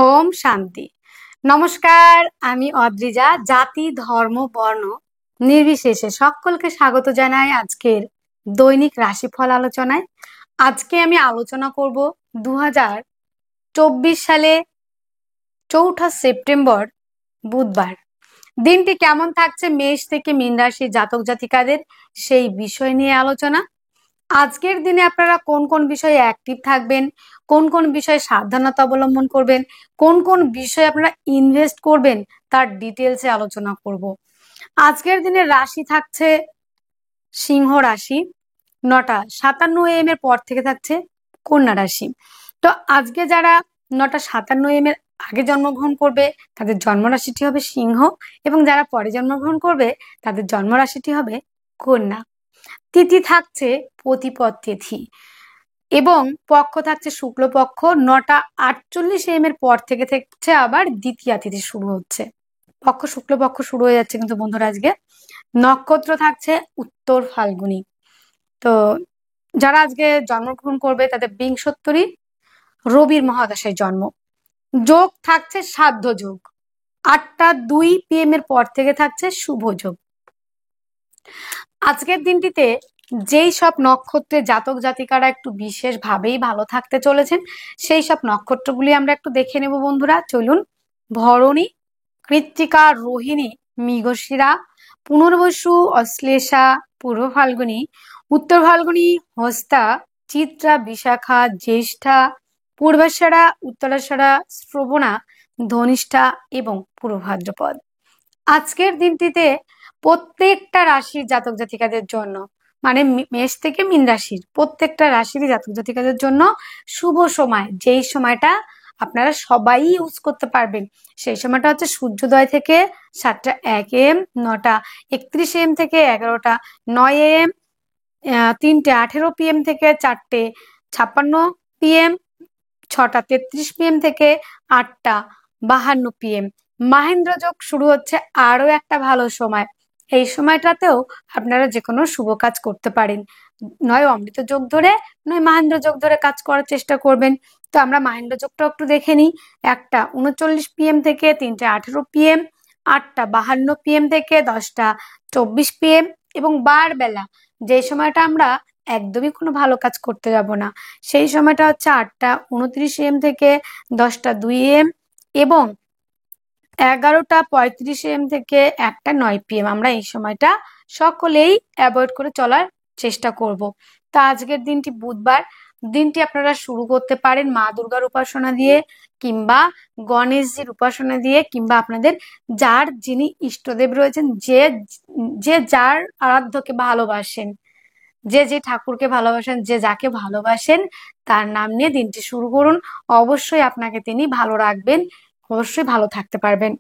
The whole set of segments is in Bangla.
ওম শান্তি। নমস্কার, আমি অদ্রিজা। জাতি, ধর্ম, বর্ণ নির্বিশেষে সকলকে স্বাগত জানাই আজকের দৈনিক রাশিফল আলোচনায়। আজকে আমি আলোচনা করব 2024 সালে 4 সেপ্টেম্বর বুধবার দিনটি কেমন থাকছে মেষ থেকে মীন রাশির জাতক জাতিকাদের, সেই বিষয় নিয়ে আলোচনা। আজকের দিনে আপনারা কোন কোন বিষয়ে অ্যাক্টিভ থাকবেন, কোন কোন বিষয়ে সাবধানতা অবলম্বন করবেন, কোন কোন বিষয়ে আপনারা ইনভেস্ট করবেন, তার ডিটেলসে আলোচনা করব। আজকের দিনে রাশি থাকছে সিংহ রাশি, 9:57 AM এর পর থেকে থাকছে কন্যা রাশি। তো আজকে যারা 9:57 AM এর আগে জন্মগ্রহণ করবে তাদের জন্মরাশিটি হবে সিংহ, এবং যারা পরে জন্মগ্রহণ করবে তাদের জন্মরাশিটি হবে কন্যা। তিথি থাকছে প্রতিপদ তিথি এবং পক্ষ থাকছে শুক্লপক্ষ। 9:48 AM এর পর থেকে থাকছে আবার দ্বিতীয়া তিথি শুরু হচ্ছে। পক্ষ শুক্লপক্ষ শুরু হয়ে যাচ্ছে কিন্তু বন্ধুরা আজকে। নক্ষত্র থাকছে উত্তর ফাল্গুনী। তো যারা আজকে জন্মগ্রহণ করবে তাদের বিংশোত্তরী রবির মহাদশায় জন্ম। যোগ থাকছে সাধ্য যোগ। 8:02 PM এর পর থেকে থাকছে শুভ যোগ। আজকের দিনটিতে যেই সব নক্ষত্রের জাতক জাতিকারা একটু বিশেষভাবেই ভালো থাকতে চলেছেন সেই সব নক্ষত্রগুলি আমরা একটু দেখে নেব বন্ধুরা। চলুন। ভরণী, কৃত্তিকা, রোহিণী, মৃগশিরা, পুনর্বসু, অশ্লেষা, পূর্ব ফাল্গুনী, উত্তর ফাল্গুনী, হস্তা, চিত্রা, বিশাখা, জ্যেষ্ঠা, পূর্বাষাঢ়া, উত্তরাষাঢ়া, শ্রবণা, ধনিষ্ঠা এবং পূর্ব ভাদ্রপদ। আজকের দিনটিতে প্রত্যেকটা রাশির জাতক জাতিকাদের জন্য, মানে মেষ থেকে মীন রাশির প্রত্যেকটা রাশিরই জাতক জাতিকাদের জন্য শুভ সময়, যেই সময়টা আপনারা সবাই ইউজ করতে পারবেন, সেই সময়টা হচ্ছে সূর্যোদয় থেকে 7:01 AM, 9:31 AM থেকে 11:09 AM, 3:18 PM থেকে 4:56 PM, 6:33 PM থেকে 8:52 PM। মাহেন্দ্র যোগ শুরু হচ্ছে, আরো একটা ভালো সময়। এই সময়টাতেও আপনারা যে কোনো শুভ কাজ করতে পারেন, নয় অমৃত যোগ ধরে নয় মাহেন্দ্র যোগ ধরে কাজ করার চেষ্টা করবেন। তো আমরা মাহেন্দ্র যোগটা একটু দেখে নিই। 1:39 PM থেকে 3:18 PM, 8:52 PM থেকে 10:24 PM, এবং বারবেলা যে সময়টা আমরা একদমই কোনো ভালো কাজ করতে যাব না, সেই সময়টা হচ্ছে 8:29 AM থেকে 10:02 AM, এবং 11:35 AM থেকে 1:09 PM। আমরা এই সময়টা সকলেই অ্যাভয়েড করে চলার চেষ্টা করব। তা আজকের দিনটি বুধবার, দিনটি আপনারা শুরু করতে পারেন মা দুর্গার উপাসনা দিয়ে, কিংবা গণেশজির উপাসনা দিয়ে, কিংবা আপনাদের যার যিনি ইষ্টদেব রয়েছেন, যে যে যার আরাধ্যকে ভালোবাসেন, যে যে ঠাকুরকে ভালোবাসেন, যে যাকে ভালোবাসেন, তার নাম নিয়ে দিনটি শুরু করুন। অবশ্যই আপনাকে তিনি ভালো রাখবেন, অবশ্যই ভালো থাকতে পারবেন।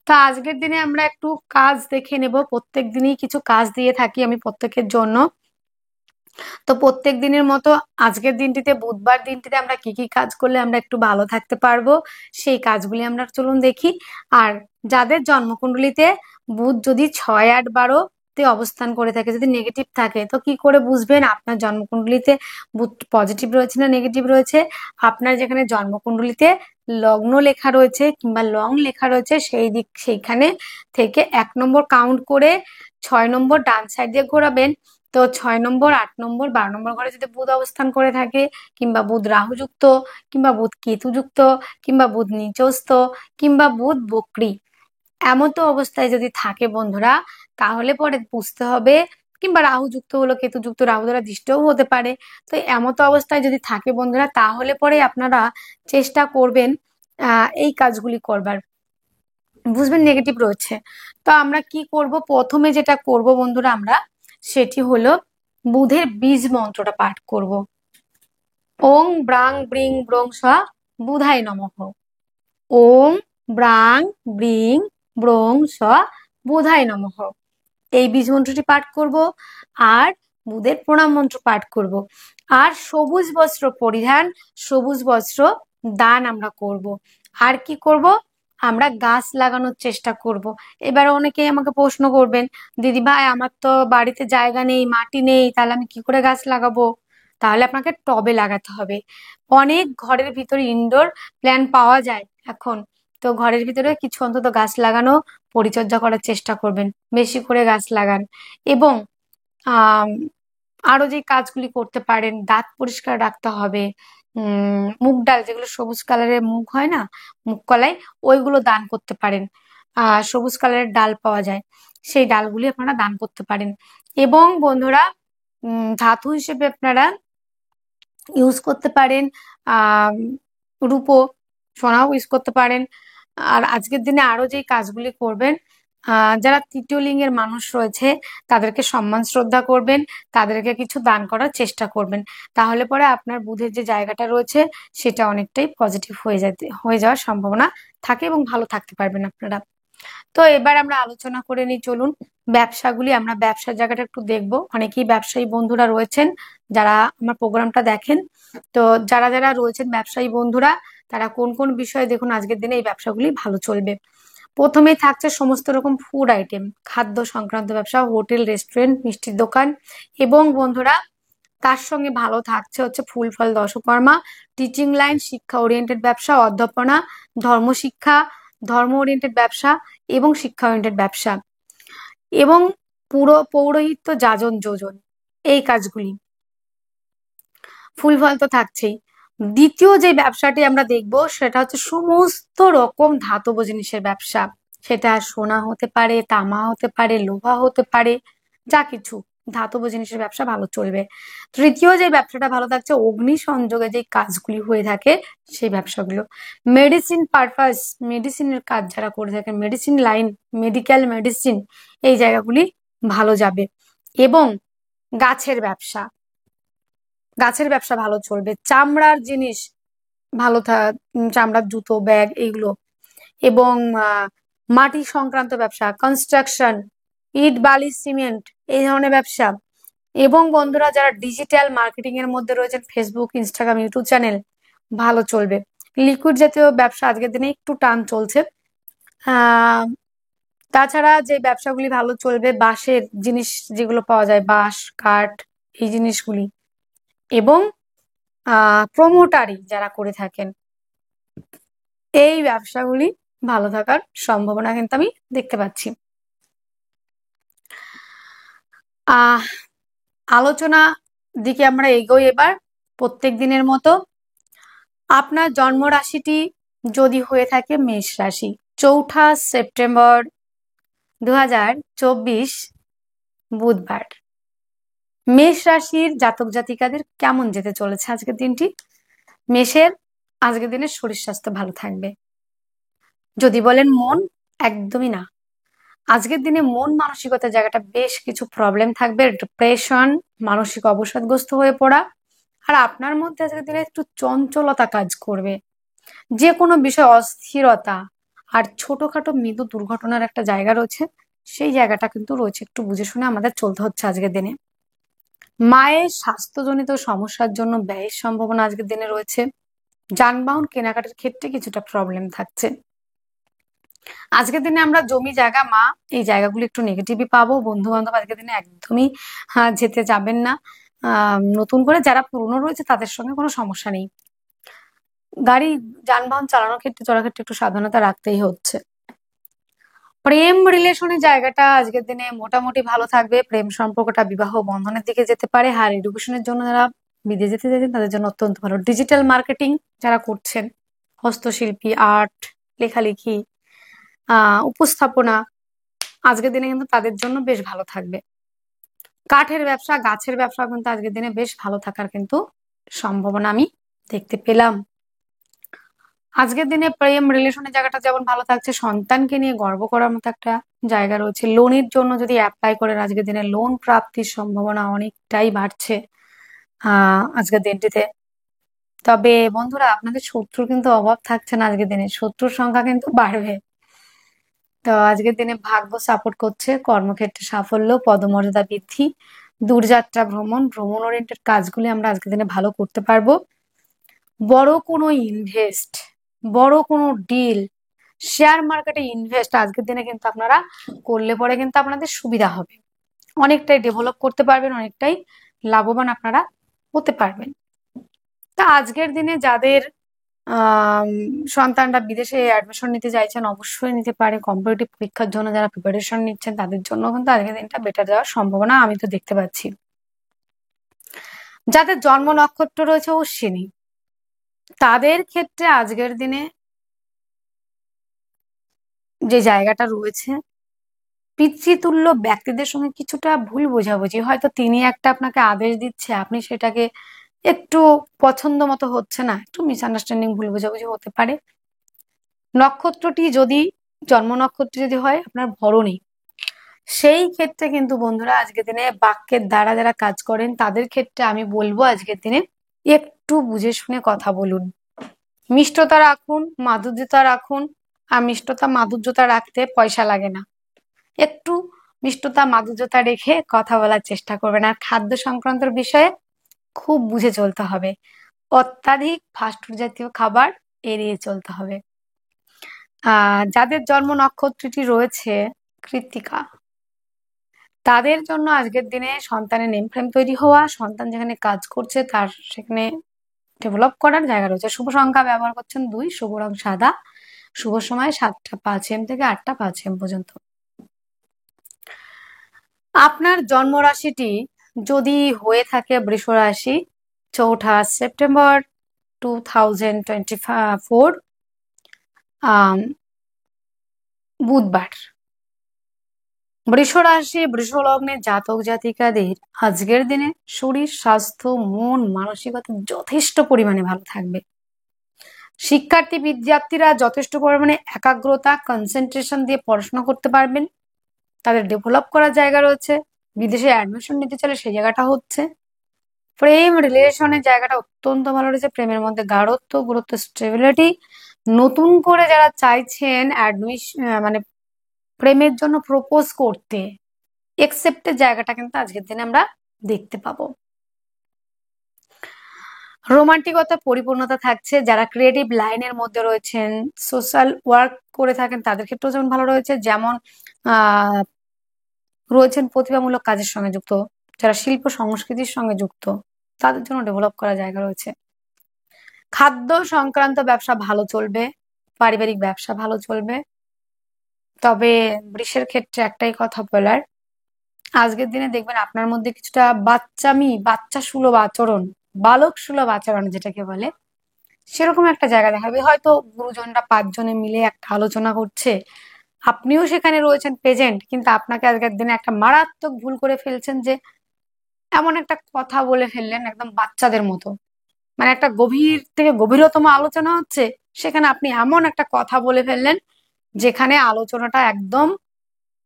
তো আজকের দিনে আমরা একটু কাজ দেখে নেব। প্রত্যেক দিনই কিছু কাজ দিয়ে থাকি আমি প্রত্যেকের জন্য। তো প্রত্যেক দিনের মতো আজকের দিনটিতে, বুধবার দিনটিতে আমরা কি কি কাজ করলে আমরা একটু ভালো থাকতে পারবো, সেই কাজগুলি আমরা চলুন দেখি। আর যাদের জন্মকুণ্ডলিতে বুধ যদি 6, 8, 12-তে অবস্থান করে থাকে, যদি নেগেটিভ থাকে, তো কি করে বুঝবেন আপনার জন্মকুণ্ডলিতে বুধ পজিটিভ রয়েছে না নেগেটিভ রয়েছে? আপনার যেখানে জন্মকুণ্ডলিতে লগ্ন লেখা রয়েছে কিংবা লং লেখা রয়েছে, সেইখানে থেকে 1 নম্বর কাউন্ট করে 6 নম্বর ডান সাইড দিয়ে ঘোরাবেন। তো 6 নম্বর, 8 নম্বর, 12 নম্বর ঘরে যদি বুধ অবস্থান করে থাকে, কিংবা বুধ রাহুযুক্ত, কিংবা বুধ কেতুযুক্ত, কিংবা বুধ নিচস্থ, কিংবা বুধ বক্রী, এমতো অবস্থায় যদি থাকে বন্ধুরা, তাহলে পরে বুঝতে হবে, কিংবা রাহু যুক্ত হলো, কেতু যুক্ত, রাহু দ্বারা দৃষ্টও হতে পারে। তো এমতো অবস্থায় যদি থাকে বন্ধুরা, তাহলে পরে আপনারা চেষ্টা করবেন এই কাজগুলি করবার। বুঝবেন নেগেটিভ রয়েছে। তো আমরা কি করব, প্রথমে যেটা করব বন্ধুরা, আমরা সেটি হলো বুধের বীজ মন্ত্রটা পাঠ করব। ওং ব্রাং ব্রিং ব্রং স্বা বুধায় নমঃ। ওং ব্রাং ব্রিং ব্রং স্বা বুধায় নমঃ। এই বীজ মন্ত্রটি পাঠ করব, আর বুধের প্রণাম মন্ত্র পাঠ করব, আর সবুজ বস্ত্র পরিধান, সবুজ বস্ত্র দান আমরা করব। আর কি করব, আমরা গাছ লাগানোর চেষ্টা করব। এবার অনেকেই আমাকে প্রশ্ন করবেন, দিদি ভাই আমার তো বাড়িতে জায়গা নেই, মাটি নেই, তাহলে আমি কি করে গাছ লাগাবো? তাহলে আপনাকে টবে লাগাতে হবে। অনেক ঘরের ভিতরে ইনডোর প্ল্যান্ট পাওয়া যায় এখন, তো ঘরের ভিতরে কিছু অন্তত গাছ লাগানো, পরিচর্যা করার চেষ্টা করবেন, বেশি করে গাছ লাগান। এবং আহ আরো যে কাজগুলি করতে পারেন, দাঁত পরিষ্কার রাখতে হবে, মুগ ডাল যেগুলো সবুজ কালারের মুগ হয় না, মুগ কলাই, ওইগুলো দান করতে পারেন। সবুজ কালারের ডাল পাওয়া যায়, সেই ডালগুলি আপনারা দান করতে পারেন। এবং বন্ধুরা, ধাতু হিসেবে আপনারা ইউজ করতে পারেন আহ রূপো, সোনাও ইউজ করতে পারেন। আর আজকের দিনে আরো যে কাজগুলি করবেন, যারা তৃতীয় লিঙ্গের মানুষ রয়েছে তাদেরকে সম্মান শ্রদ্ধা করবেন, তাদেরকে কিছু দান করার চেষ্টা করবেন। তাহলে পরে আপনার বুধের যে জায়গাটা রয়েছে সেটা অনেকটাই পজিটিভ হয়ে যাওয়ার সম্ভাবনা থাকে এবং ভালো থাকতে পারবেন আপনারা। তো এবার আমরা আলোচনা করে নিই, চলুন ব্যবসাগুলি, আমরা ব্যবসার জায়গাটা একটু দেখবো। অনেকেই ব্যবসায়ী বন্ধুরা রয়েছেন যারা আমার প্রোগ্রামটা দেখেন, তো যারা যারা রয়েছেন ব্যবসায়ী বন্ধুরা, তারা কোন কোন বিষয়ে দেখুন আজকের দিনে এই ব্যবসাগুলি ভালো চলবে। প্রথমেই থাকছে সমস্ত রকম ফুড আইটেম, খাদ্য সংক্রান্ত ব্যবসা, হোটেল, রেস্টুরেন্ট, মিষ্টির দোকান। এবং বন্ধুরা, তার সঙ্গে ভালো থাকছে হচ্ছে ফুল ফল দশকর্মা, টিচিং লাইন, শিক্ষা ওরিয়েন্টেড ব্যবসা, অধ্যাপনা, ধর্মশিক্ষা, ধর্ম ওরিয়েন্টেড ব্যবসা এবং শিক্ষা ওরিয়েন্টেড ব্যবসা, এবং পুরো পৌরোহিত্য, যাজন যোজন, এই কাজগুলি। ফুল ফল তো থাকছেই। দ্বিতীয় যে ব্যবসাটি আমরা দেখব সেটা হচ্ছে সমস্ত রকম ধাতব জিনিসের ব্যবসা। সেটা সোনা হতে পারে, তামা হতে পারে, লোহা হতে পারে, যা কিছু ধাতব জিনিসের ব্যবসা ভালো চলবে। তৃতীয় যে ব্যবসাটা ভালো থাকছে, অগ্নি সংযোগে যে কাজগুলি হয়ে থাকে সেই ব্যবসাগুলো। মেডিসিন পারপাস, মেডিসিনের কাজ যারা করে থাকেন, মেডিসিন লাইন, মেডিকেল মেডিসিন, এই জায়গাগুলি ভালো যাবে। এবং গাছের ব্যবসা, গাছের ব্যবসা ভালো চলবে। চামড়ার জিনিস ভালো চামড়ার জুতো, ব্যাগ, এইগুলো। এবং মাটি সংক্রান্ত ব্যবসা, কনস্ট্রাকশন, ইট, বালি, সিমেন্ট, এই ধরনের ব্যবসা। এবং বন্ধুরা, যারা ডিজিটাল মার্কেটিং এর মধ্যে রয়েছেন, ফেসবুক, ইনস্টাগ্রাম, ইউটিউব চ্যানেল, ভালো চলবে। লিকুইড জাতীয় ব্যবসা আজকের দিনে একটু টান চলছে। আহ তাছাড়া যে ব্যবসাগুলি ভালো চলবে, বাঁশের জিনিস যেগুলো পাওয়া যায়, বাঁশ, কাঠ, এই জিনিসগুলি। এবং প্রমোটারি যারা করে থাকেন, এই ব্যবসাগুলি ভালো থাকার সম্ভাবনা কিন্তু আমি দেখতে পাচ্ছি। আহ আলোচনা দিকে আমরা এগোই এবার। প্রত্যেক দিনের মতো আপনার জন্ম রাশিটি যদি হয়ে থাকে মেষ রাশি, 4 সেপ্টেম্বর 2024 বুধবার, মেষ রাশির জাতক জাতিকাদের কেমন যেতে চলেছে আজকের দিনটি? মেষের আজকের দিনের শরীর স্বাস্থ্য ভালো থাকবে। যদি বলেন মন, একদমই না। আজকের দিনে মন মানসিকতার জায়গাটা বেশ কিছু প্রবলেম থাকবে, ডিপ্রেশন, মানসিক অবসাদগ্রস্ত হয়ে পড়া। আর আপনার মধ্যে আজকের দিনে একটু চঞ্চলতা কাজ করবে, যে কোনো বিষয় অস্থিরতা, আর ছোটখাটো মৃদু দুর্ঘটনার একটা জায়গা রয়েছে, সেই জায়গাটা কিন্তু রয়েছে। একটু বুঝে শুনে আমাদের চলতে হচ্ছে আজকের দিনে। মায়ের স্বাস্থ্যজনিত সমস্যার জন্য ব্যয়ের সম্ভাবনা আজকের দিনে রয়েছে। যানবাহন কেনাকাটার ক্ষেত্রে কিছুটা প্রবলেম থাকছে। আজকের দিনে আমরা জমি জায়গা মা, এই জায়গাগুলো একটু নেগেটিভই পাবো। বন্ধু বান্ধব আজকের দিনে একদমই যেতে যাবেন না। নতুন করে যারা পুরনো রয়েছে তাদের সঙ্গে কোনো সমস্যা নেই। গাড়ি যানবাহন চালানোর ক্ষেত্রে, চলার ক্ষেত্রে একটু সাবধানতা রাখতেই হচ্ছে। প্রেম রিলেশনের জায়গাটা আজকের দিনে মোটামুটি ভালো থাকবে। প্রেম সম্পর্কটা বিবাহ বন্ধনের দিকে যেতে পারে। হায়ার এডুকেশনের জন্য যারা বিদেশ যেতে চাইছেন তাদের জন্য অত্যন্ত ভালো। ডিজিটাল মার্কেটিং যারা করছেন, হস্তশিল্পী, আর্ট, লেখালেখি, উপস্থাপনা, আজকের দিনে কিন্তু তাদের জন্য বেশ ভালো থাকবে। কাঠের ব্যবসা, গাছের ব্যবসা কিন্তু আজকের দিনে বেশ ভালো থাকার কিন্তু সম্ভাবনা আমি দেখতে পেলাম। আজকের দিনে প্রেম রিলেশনের জায়গাটা যেমন ভালো থাকছে, সন্তানকে নিয়ে গর্ব করার মতো একটা জায়গা রয়েছে। লোনের জন্য যদি অ্যাপ্লাই করেন আজকের দিনে লোন প্রাপ্তির সম্ভাবনা অনেকটাই বাড়ছে আজকের দিনটিতে। তবে বন্ধুরা, আপনাদের শত্রুর কিন্তু অভাব থাকছে না আজকের দিনে, শত্রুর সংখ্যা কিন্তু বাড়বে। তো আজকের দিনে ভাগ্য সাপোর্ট করছে, কর্মক্ষেত্রে সাফল্য, পদমর্যাদা বৃদ্ধি, দূরযাত্রা ভ্রমণ, ভ্রমণ ওরিয়েন্টেড কাজগুলি আমরা আজকের দিনে ভালো করতে পারবো। বড় কোনো ইনভেস্ট, বড় কোনো ডিল, শেয়ার মার্কেটে ইনভেস্ট আজকের দিনে কিন্তু আপনারা করলে পরে কিন্তু আপনাদের সুবিধা হবে। অনেকটাই ডেভেলপ করতে পারবেন, অনেকটাই লাভবান আপনারা হতে পারবেন। তা আজকের দিনে যাদের আম, সন্তানরা বিদেশে অ্যাডমিশন নিতে চাইছেন অবশ্যই নিতে পারে। কম্পিটিটিভ পরীক্ষার জন্য যারা প্রিপারেশন নিচ্ছেন তাদের জন্য কিন্তু আজকের দিনটা বেটার যাওয়ার সম্ভাবনা আমি তো দেখতে পাচ্ছি। যাদের জন্ম নক্ষত্র রয়েছে অশ্বিনী, তাদের ক্ষেত্রে আজকের দিনে যে জায়গাটা রয়েছে, পিতৃতুল্য ব্যক্তিদের সঙ্গে কিছুটা ভুল বোঝাবুঝি, হয়তো তিনি একটা আপনাকে আদেশ দিচ্ছে, আপনি সেটাকে একটু পছন্দ মতো হচ্ছে না, একটু মিসআন্ডারস্ট্যান্ডিং ভুল বোঝাবুঝি হতে পারে। নক্ষত্রটি যদি জন্ম নক্ষত্র যদি হয় আপনার ভরণী, সেই ক্ষেত্রে কিন্তু বন্ধুরা আজকের দিনে বাক্যের দ্বারা যারা কাজ করেন তাদের ক্ষেত্রে আমি বলবো আজকের দিনে একটু বুঝে শুনে কথা বলুন। মিষ্টতা রাখুন, মাধুর্যতা রাখুন। আর মিষ্টতা মাধুর্যতা রাখতে পয়সা লাগে না। একটু মিষ্টতা মাধুর্যতা রেখে কথা বলার চেষ্টা করবেন। আর খাদ্য সংক্রান্ত বিষয়ে খুব বুঝে চলতে হবে। অত্যাধিক ফাস্টফুড জাতীয় খাবার এড়িয়ে চলতে হবে। যাদের জন্ম নক্ষত্রটি রয়েছে কৃত্তিকা, তাদের জন্য আজকের দিনে সন্তানের নেম ফ্রেম তৈরি হওয়া, সন্তান যেখানে কাজ করছে তার সেখানে ডেভেলপ করার জায়গা রয়েছে। শুভ সংখ্যা ব্যবহার করছেন 2, শুভ রং সাদা, শুভ সময় 7টা 5 AM থেকে 8টা 5 AM পর্যন্ত। আপনার জন্ম রাশিটি যদি হয়ে থাকে বৃষ রাশি, 4 সেপ্টেম্বর 2024 বুধবার, বৃষ রাশি বৃষ লগ্নে জাতক জাতিকাদের আজকের দিনে শরীর স্বাস্থ্য মন মানসিকতা যথেষ্ট পরিমাণে ভালো থাকবে। শিক্ষার্থী বিদ্যার্থীরা যথেষ্ট পরিমাণে একাগ্রতা কনসেন্ট্রেশন দিয়ে পড়াশোনা করতে পারবেন। তাদের ডেভেলপ করার জায়গা রয়েছে। বিদেশে অ্যাডমিশন নিতে চাইলে সেই জায়গাটা হচ্ছে। প্রেম রিলেশনের জায়গাটা অত্যন্ত ভালো রয়েছে। প্রেমের মধ্যে গাঢ়ত্ব গুরুত্ব স্টেবিলিটি। নতুন করে যারা চাইছেন অ্যাডমিশন মানে প্রেমের জন্য প্রপোজ করতে, একসেপ্টের জায়গাটা কিন্তু আজকের দিনে আমরা দেখতে পাবো। রোমান্টিকতা পরিপূর্ণতা থাকছে। যারা ক্রিয়েটিভ লাইনের মধ্যে রয়েছেন, সোশ্যাল ওয়ার্ক করে থাকেন তাদের ক্ষেত্রেও যেমন ভালো রয়েছে, যেমন আহ রয়েছেন প্রতিভামূলক কাজের সঙ্গে যুক্ত, যারা শিল্প সংস্কৃতির সঙ্গে যুক্ত তাদের জন্য ডেভেলপ করার জায়গা রয়েছে। খাদ্য সংক্রান্ত ব্যবসা ভালো চলবে, পারিবারিক ব্যবসা ভালো চলবে। তবে বৃষের ক্ষেত্রে একটাই কথা বলার, আজকের দিনে দেখবেন আপনার মধ্যে কিছুটা বাচ্চামি বাচ্চা সুলভ আচরণ, বালক সুলভ আচরণ যেটাকে বলে, সেরকম একটা জায়গা দেখা যাবে। হয়তো গুরুজনরা 5 জনে মিলে একটা আলোচনা করছে, আপনিও সেখানে রয়েছেন প্রেজেন্ট, কিন্তু আপনাকে আজকের দিনে একটা মারাত্মক ভুল করে ফেলছেন যে এমন একটা কথা বলে ফেললেন একদম বাচ্চাদের মতো। মানে একটা গভীর থেকে গভীরতম আলোচনা হচ্ছে, সেখানে আপনি এমন একটা কথা বলে ফেললেন যেখানে আলোচনাটা একদম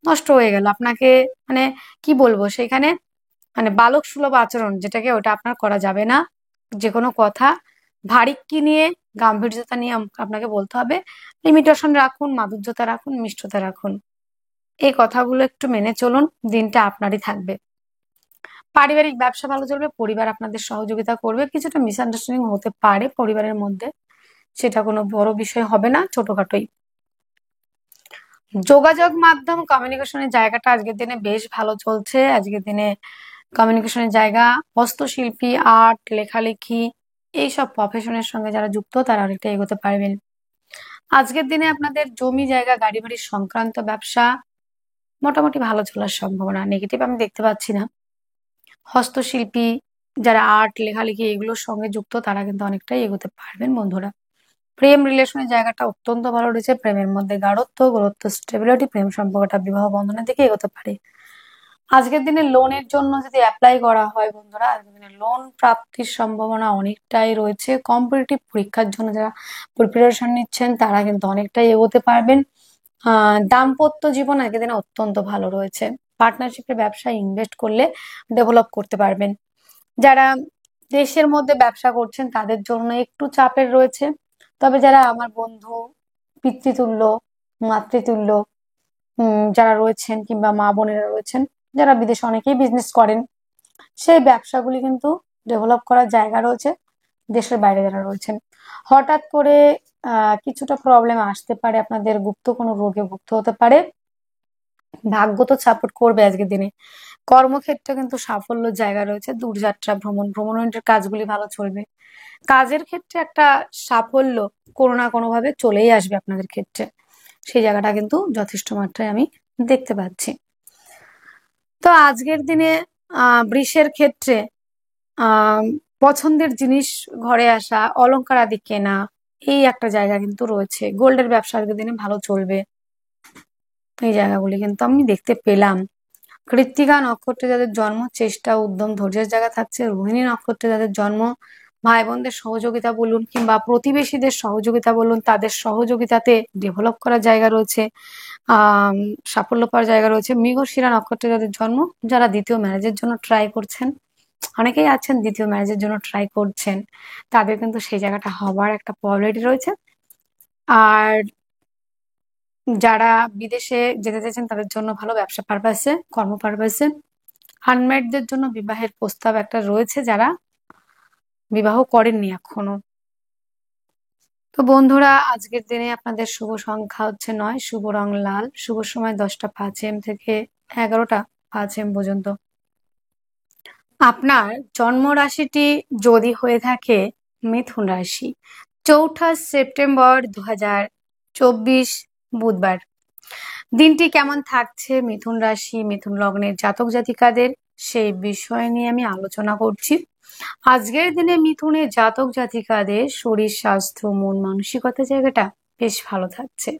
নষ্ট হয়ে গেল। আপনাকে মানে কি বলবো, সেখানে মানে বালক সুলভ আচরণ যেটাকে, ওটা আপনার করা যাবে না। যে কোনো কথা ভারিক্কি নিয়ে গাম্ভীর্যতা নিয়ে আপনাকে বলতে হবে। লিমিটেশন রাখুন, মাধুর্যতা রাখুন, মিষ্টতা রাখুন। এই কথাগুলো একটু মেনে চলুন, দিনটা আপনারই থাকবে। পারিবারিক ব্যবসা ভালো চলবে, পরিবার আপনাদের সহযোগিতা করবে। কিছুটা মিসআন্ডারস্ট্যান্ডিং হতে পারে পরিবারের মধ্যে, সেটা কোনো বড় বিষয় হবে না, ছোটখাটোই। যোগাযোগ মাধ্যম কমিউনিকেশনের জায়গাটা আজকের দিনে বেশ ভালো চলছে। আজকের দিনে কমিউনিকেশনের জায়গা, হস্তশিল্পী আর্ট লেখালেখি এইসব প্রফেশনের সঙ্গে যারা যুক্ত তারা অনেকটা এগোতে পারবেন। আজকের দিনে আপনাদের জমি জায়গা গাড়ি বাড়ি সংক্রান্ত ব্যবসা মোটামুটি ভালো চলার সম্ভাবনা, নেগেটিভ আমি দেখতে পাচ্ছি না। হস্তশিল্পী যারা আর্ট লেখালেখি এগুলোর সঙ্গে যুক্ত তারা কিন্তু অনেকটাই এগোতে পারবেন বন্ধুরা। প্রেম রিলেশনের জায়গাটা অত্যন্ত ভালো রয়েছে। প্রেমের মধ্যে গাঢ়ত্ব গুরুত্ব স্টেবিলিটি, প্রেম সম্পর্কটা বিবাহ বন্ধনের দিকে এগোতে পারে। আজকের দিনে লোনের জন্য যদি অ্যাপ্লাই করা হয় বন্ধুরা, আজকের দিনে লোন প্রাপ্তির সম্ভাবনা অনেকটাই রয়েছে। কম্পিটিটিভ পরীক্ষার জন্য যারা প্রিপারেশন নিচ্ছেন তারা কিন্তু অনেকটাই এগোতে পারবেন। দাম্পত্য জীবন আজকের দিনে অত্যন্ত ভালো রয়েছে। পার্টনারশিপের ব্যবসায় ইনভেস্ট করলে ডেভেলপ করতে পারবেন। যারা দেশের মধ্যে ব্যবসা করছেন তাদের জন্য একটু চাপের রয়েছে। তবে যারা আমার বন্ধু পিতৃতুল্য মাতৃতুল্য যারা রয়েছেন, কিংবা মা বোনেরা রয়েছেন যারা বিদেশে অনেকেই বিজনেস করেন, সেই ব্যবসাগুলি কিন্তু ডেভেলপ করার জায়গা রয়েছে। দেশের বাইরে যারা রয়েছেন, হঠাৎ করে কিছুটা প্রবলেম আসতে পারে, আপনাদের গুপ্ত কোনো রোগে ভুগতে হতে পারে। ভাগ্য তো সাপোর্ট করবে আজকের দিনে, কর্মক্ষেত্রে কিন্তু সাফল্যের জায়গা রয়েছে, দূরযাত্রা ভ্রমণ ভ্রমণের কাজগুলি ভালো চলবে। কাজের ক্ষেত্রে একটা সাফল্য কোনো না কোনো ভাবে চলেই আসবে আপনাদের ক্ষেত্রে, সেই জায়গাটা কিন্তু যথেষ্ট মাত্রায় আমি দেখতে পাচ্ছি। তো আজকের দিনে বৃষের ক্ষেত্রে আহ পছন্দের জিনিস ঘরে আসা, অলংকার আদি কেনা, এই একটা জায়গা কিন্তু রয়েছে। গোল্ডের ব্যবসা আজকের দিনে ভালো চলবে, এই জায়গাগুলি কিন্তু আমি দেখতে পেলাম। কৃত্তিকা নক্ষত্রে যাদের জন্ম, চেষ্টা উদ্যম ধৈর্যের জায়গা থাকছে। রোহিণী নক্ষত্রে যাদের জন্ম, ভাই বোনদের সহযোগিতা বলুন কিংবা প্রতিবেশীদের সহযোগিতা বলুন, তাদের সহযোগিতাতে ডেভেলপ করার জায়গা রয়েছে, আহ সাফল্য পাওয়ার জায়গা রয়েছে। মৃগশিরা নক্ষত্রে যাদের জন্ম, যারা দ্বিতীয় ম্যারেজের জন্য ট্রাই করছেন, অনেকেই আছেন দ্বিতীয় ম্যারেজের জন্য ট্রাই করছেন, তাদের কিন্তু সেই জায়গাটা হবার একটা প্রবাবিলিটি রয়েছে। আর যারা বিদেশে যেতে চাইছেন তাদের জন্য ভালো, ব্যবসা পারপাসে, কর্ম পারপাসে। আনম্যারিডদের জন্য বিবাহের প্রস্তাব একটা রয়েছে, যারা বিবাহ করেননি এখনো। তো বন্ধুরা, আজকের দিনে আপনাদের শুভ সংখ্যা হচ্ছে 9, শুভ রং লাল, শুভ সময় 10টা 5 AM থেকে 11টা 5 AM পর্যন্ত। আপনার জন্ম রাশিটি যদি হয়ে থাকে মিথুন রাশি, 4 সেপ্টেম্বর 2024 বুধবার, দিনটি কেমন থাকছে মিথুন রাশি মিথুন লগ্নের জাতক জাতিকাদের, সেই বিষয় নিয়ে আমি আলোচনা করছি। আজকের দিনে মিথুনের জাতক জাতিকাদের শরীর স্বাস্থ্য মন মানসিকতা জায়গাটা বেশ ভালো থাকছে।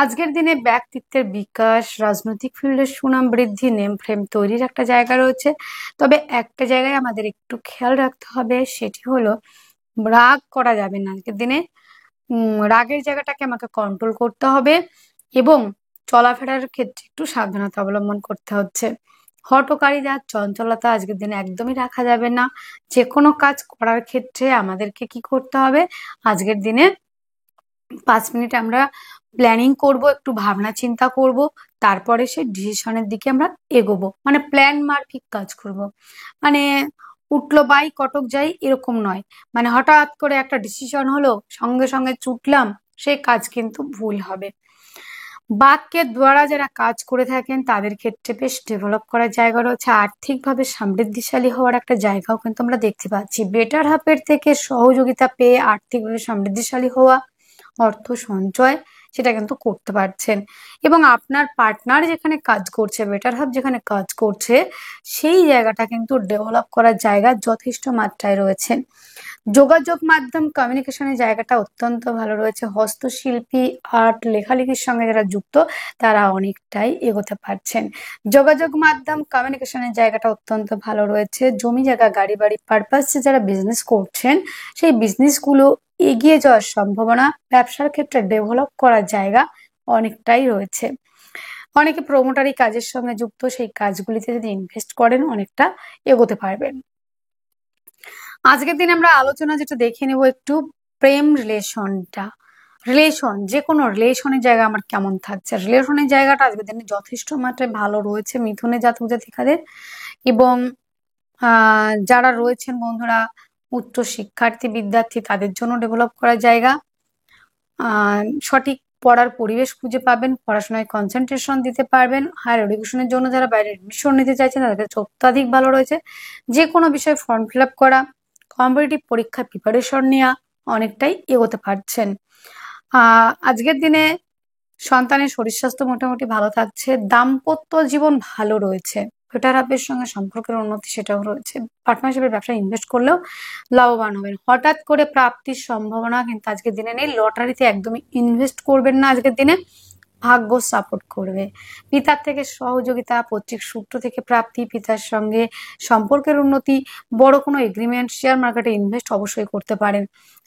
আজকের দিনে ব্যক্তিত্বের বিকাশ, রাজনৈতিক ফিল্ডের সুনাম বৃদ্ধি, নেম ফ্রেম তৈরির একটা জায়গা রয়েছে। তবে একটা জায়গায় আমাদের একটু খেয়াল রাখতে হবে, সেটি হলো রাগ করা যাবে না আজকের দিনে। রাগের জায়গাটাকে আমাকে কন্ট্রোল করতে হবে এবং চলাফেরার ক্ষেত্রে একটু সাবধানতা অবলম্বন করতে হচ্ছে। হঠকারিতা চঞ্চলতা আজকের দিনে একদমই রাখা যাবে না। যে কোনো কাজ করার ক্ষেত্রে আমাদেরকে কি করতে হবে, আজকের দিনে 5 মিনিট আমরা প্ল্যানিং করব, একটু ভাবনা চিন্তা করব, তারপরে সেই ডিসিশনের দিকে আমরা এগোবো, মানে প্ল্যান মাফিক কাজ করব। মানে উঠলো বাই কটক যাই এরকম নয়, মানে হঠাৎ করে একটা ডিসিশন হলো সঙ্গে সঙ্গে ছুটলাম, সেই কাজ কিন্তু ভুল হবে। বাক্যের দ্বারা যারা কাজ করে থাকেন তাদের ক্ষেত্রে বেশ ডেভেলপ করার জায়গা রয়েছে। আর্থিকভাবে সমৃদ্ধিশালী হওয়ার একটা জায়গাও কিন্তু আমরা দেখতে পাচ্ছি। বেটার হাফের থেকে সহযোগিতা পেয়ে আর্থিকভাবে সমৃদ্ধিশালী হওয়া, অর্থ সঞ্চয়, সেটা কিন্তু করতে পারছেন। এবং আপনার পার্টনার যেখানে কাজ করছে, বেটার হাফ যেখানে কাজ করছে, সেই জায়গাটা কিন্তু ডেভেলপ করার জায়গা যথেষ্ট মাত্রায় রয়েছে। যোগাযোগ মাধ্যম কমিউনিকেশনের জায়গাটা অত্যন্ত ভালো রয়েছে। হস্তশিল্পী, আর্ট, লেখালেখির সঙ্গে যারা যুক্ত, তারা অনেকটাই এগোতে পারছেন। যোগাযোগ মাধ্যম কমিউনিকেশনের জায়গাটা অত্যন্ত ভালো রয়েছে। জমি জায়গা গাড়ি বাড়ি পারপাসে যারা বিজনেস করছেন, সেই বিজনেসগুলো এগিয়ে যাওয়ার সম্ভাবনা, ব্যবসার ক্ষেত্রে ডেভেলপ করার জায়গা অনেকটাই রয়েছে। অনেকে প্রমোটারি কাজের সঙ্গে যুক্ত, সেই কাজগুলিতে যদি ইনভেস্ট করেন অনেকটা এগোতে পারবেন। আজকের দিন আমরা আলোচনা যেটা দেখে নেব একটু, প্রেম রিলেশনটা, রিলেশন, যে কোনো রিলেশনের জায়গা আমার কেমন থাকছে। রিলেশনের জায়গাটা আজকের দিনে যথেষ্ট মাত্রায় ভালো রয়েছে মিথুনের জাতক জাতিকাদের। এবং যারা রয়েছেন বন্ধুরা উচ্চ শিক্ষার্থী বিদ্যার্থী, তাদের জন্য ডেভেলপ করার জায়গা, সঠিক পড়ার পরিবেশ খুঁজে পাবেন, পড়াশোনায় কনসেন্ট্রেশন দিতে পারবেন। হায়ার এডুকেশনের জন্য যারা বাইরে এডমিশন নিতে চাইছেন তাদের কাছে অত্যাধিক ভালো রয়েছে। যে কোনো বিষয়ে ফর্ম ফিল আপ করা, কম্পিটিটিভ পরীক্ষার প্রিপারেশন নেওয়া, অনেকটাই এগোতে পারছেন। আজকের দিনে সন্তানের শরীর স্বাস্থ্য মোটামুটি ভালো থাকছে। দাম্পত্য জীবন ভালো রয়েছে। বেটার হাফের সঙ্গে সম্পর্কের উন্নতি সেটাও রয়েছে। পার্টনারশিপের ব্যবসায় ইনভেস্ট করলেও লাভবান হবেন। হঠাৎ করে প্রাপ্তির সম্ভাবনা কিন্তু আজকের দিনে নেই। লটারিতে একদমই ইনভেস্ট করবেন না আজকের দিনে, ভাগ্য সাপোর্ট করবে। পিতার থেকে সহযোগিতা, পৈতৃক সূত্র থেকে প্রাপ্তি, পিতার সঙ্গে সম্পর্কের উন্নতি, বড় কোনো এগ্রিমেন্ট, শেয়ার মার্কেটে ইনভেস্ট অবশ্যই করতে পারেন।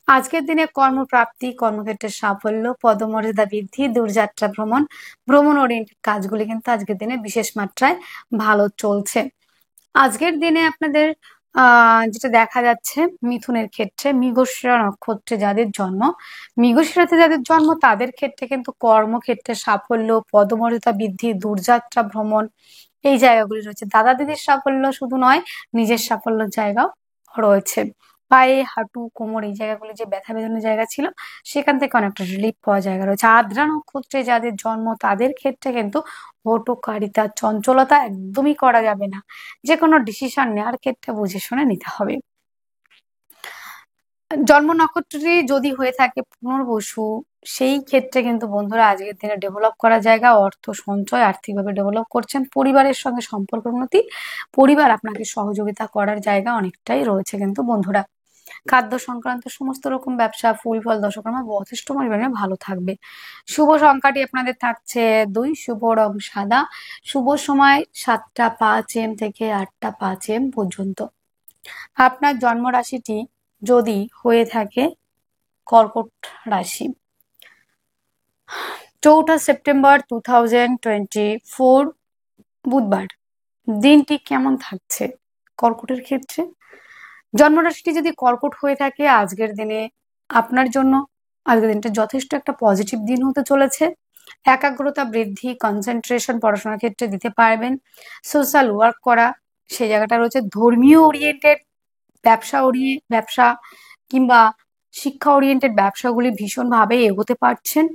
আজকের দিনে কর্মপ্রাপ্তি, কর্মক্ষেত্রে সাফল্য, পদমর্যাদা বৃদ্ধি, দূরযাত্রা ভ্রমণ, ভ্রমণ ওরিয়েন্টেড কাজগুলি কিন্তু আজকের দিনে বিশেষ মাত্রায় ভালো চলছে। আজকের দিনে আপনাদের যেটা দেখা যাচ্ছে মিথুনের ক্ষেত্রে, মৃগশিরা নক্ষত্রে যাদের জন্ম, মৃগশিরাতে যাদের জন্ম, তাদের ক্ষেত্রে কিন্তু কর্মক্ষেত্রে সাফল্য, পদমর্যাদা বৃদ্ধি, দূরযাত্রা ভ্রমণ, এই জায়গাগুলি রয়েছে। দাদা দিদির সাফল্য শুধু নয়, নিজের সাফল্যের জায়গাও রয়েছে। পায়ে, হাঁটু, কোমর এই জায়গাগুলো যে ব্যথা বেদনের জায়গা ছিল সেখান থেকে অনেকটা রিলিফ পাওয়া জায়গা রয়েছে। আদ্রা নক্ষত্রে যাদের জন্ম তাদের ক্ষেত্রে কিন্তু হঠকারিতা, চঞ্চলতা একদমই করা যাবে না। যে কোনো ডিসিশন নেওয়ার ক্ষেত্রে বুঝে শুনে নিতে হবে। জন্ম নক্ষত্রটি যদি হয়ে থাকে পুনর্বসু, সেই ক্ষেত্রে কিন্তু বন্ধুরা আজকের দিনে ডেভেলপ করার জায়গা, অর্থ সঞ্চয়, আর্থিকভাবে ডেভেলপ করছেন, পরিবারের সঙ্গে সম্পর্ক উন্নতি, পরিবার আপনাকে সহযোগিতা করার জায়গা অনেকটাই রয়েছে কিন্তু বন্ধুরা। খাদ্য সংক্রান্ত সমস্ত রকম ব্যবসা, ফুল ফল দশকর্মা যথেষ্ট পরিমাণে ভালো থাকবে। শুভ সংখ্যাটি আপনাদের থাকছে 2, শুভ রং সাদা, শুভ সময় 7টা 5 AM থেকে 8টা 5 AM পর্যন্ত। আপনার জন্ম রাশিটি যদি হয়ে থাকে কর্কট রাশি, 4 সেপ্টেম্বর 2024 বুধবার, দিনটি কেমন থাকছে কর্কটের ক্ষেত্রে? জন্মরাশিটি যদি কর্কট হয়ে থাকে আজকের দিনে আপনার জন্য আজকের দিনটা যথেষ্ট একটা পজিটিভ দিন হতে চলেছে। একাগ্রতা বৃদ্ধি, কনসেন্ট্রেশন পড়াশোনার ক্ষেত্রে দিতে পারবেন। সোশ্যাল ওয়ার্ক করা সেই জায়গাটা রয়েছে। ধর্মীয় ওরিয়েন্টেড ব্যবসা কিংবা শিক্ষা ওরিয়েন্টেড ব্যবসাগুলি ভীষণভাবে এগোতে পারছেন।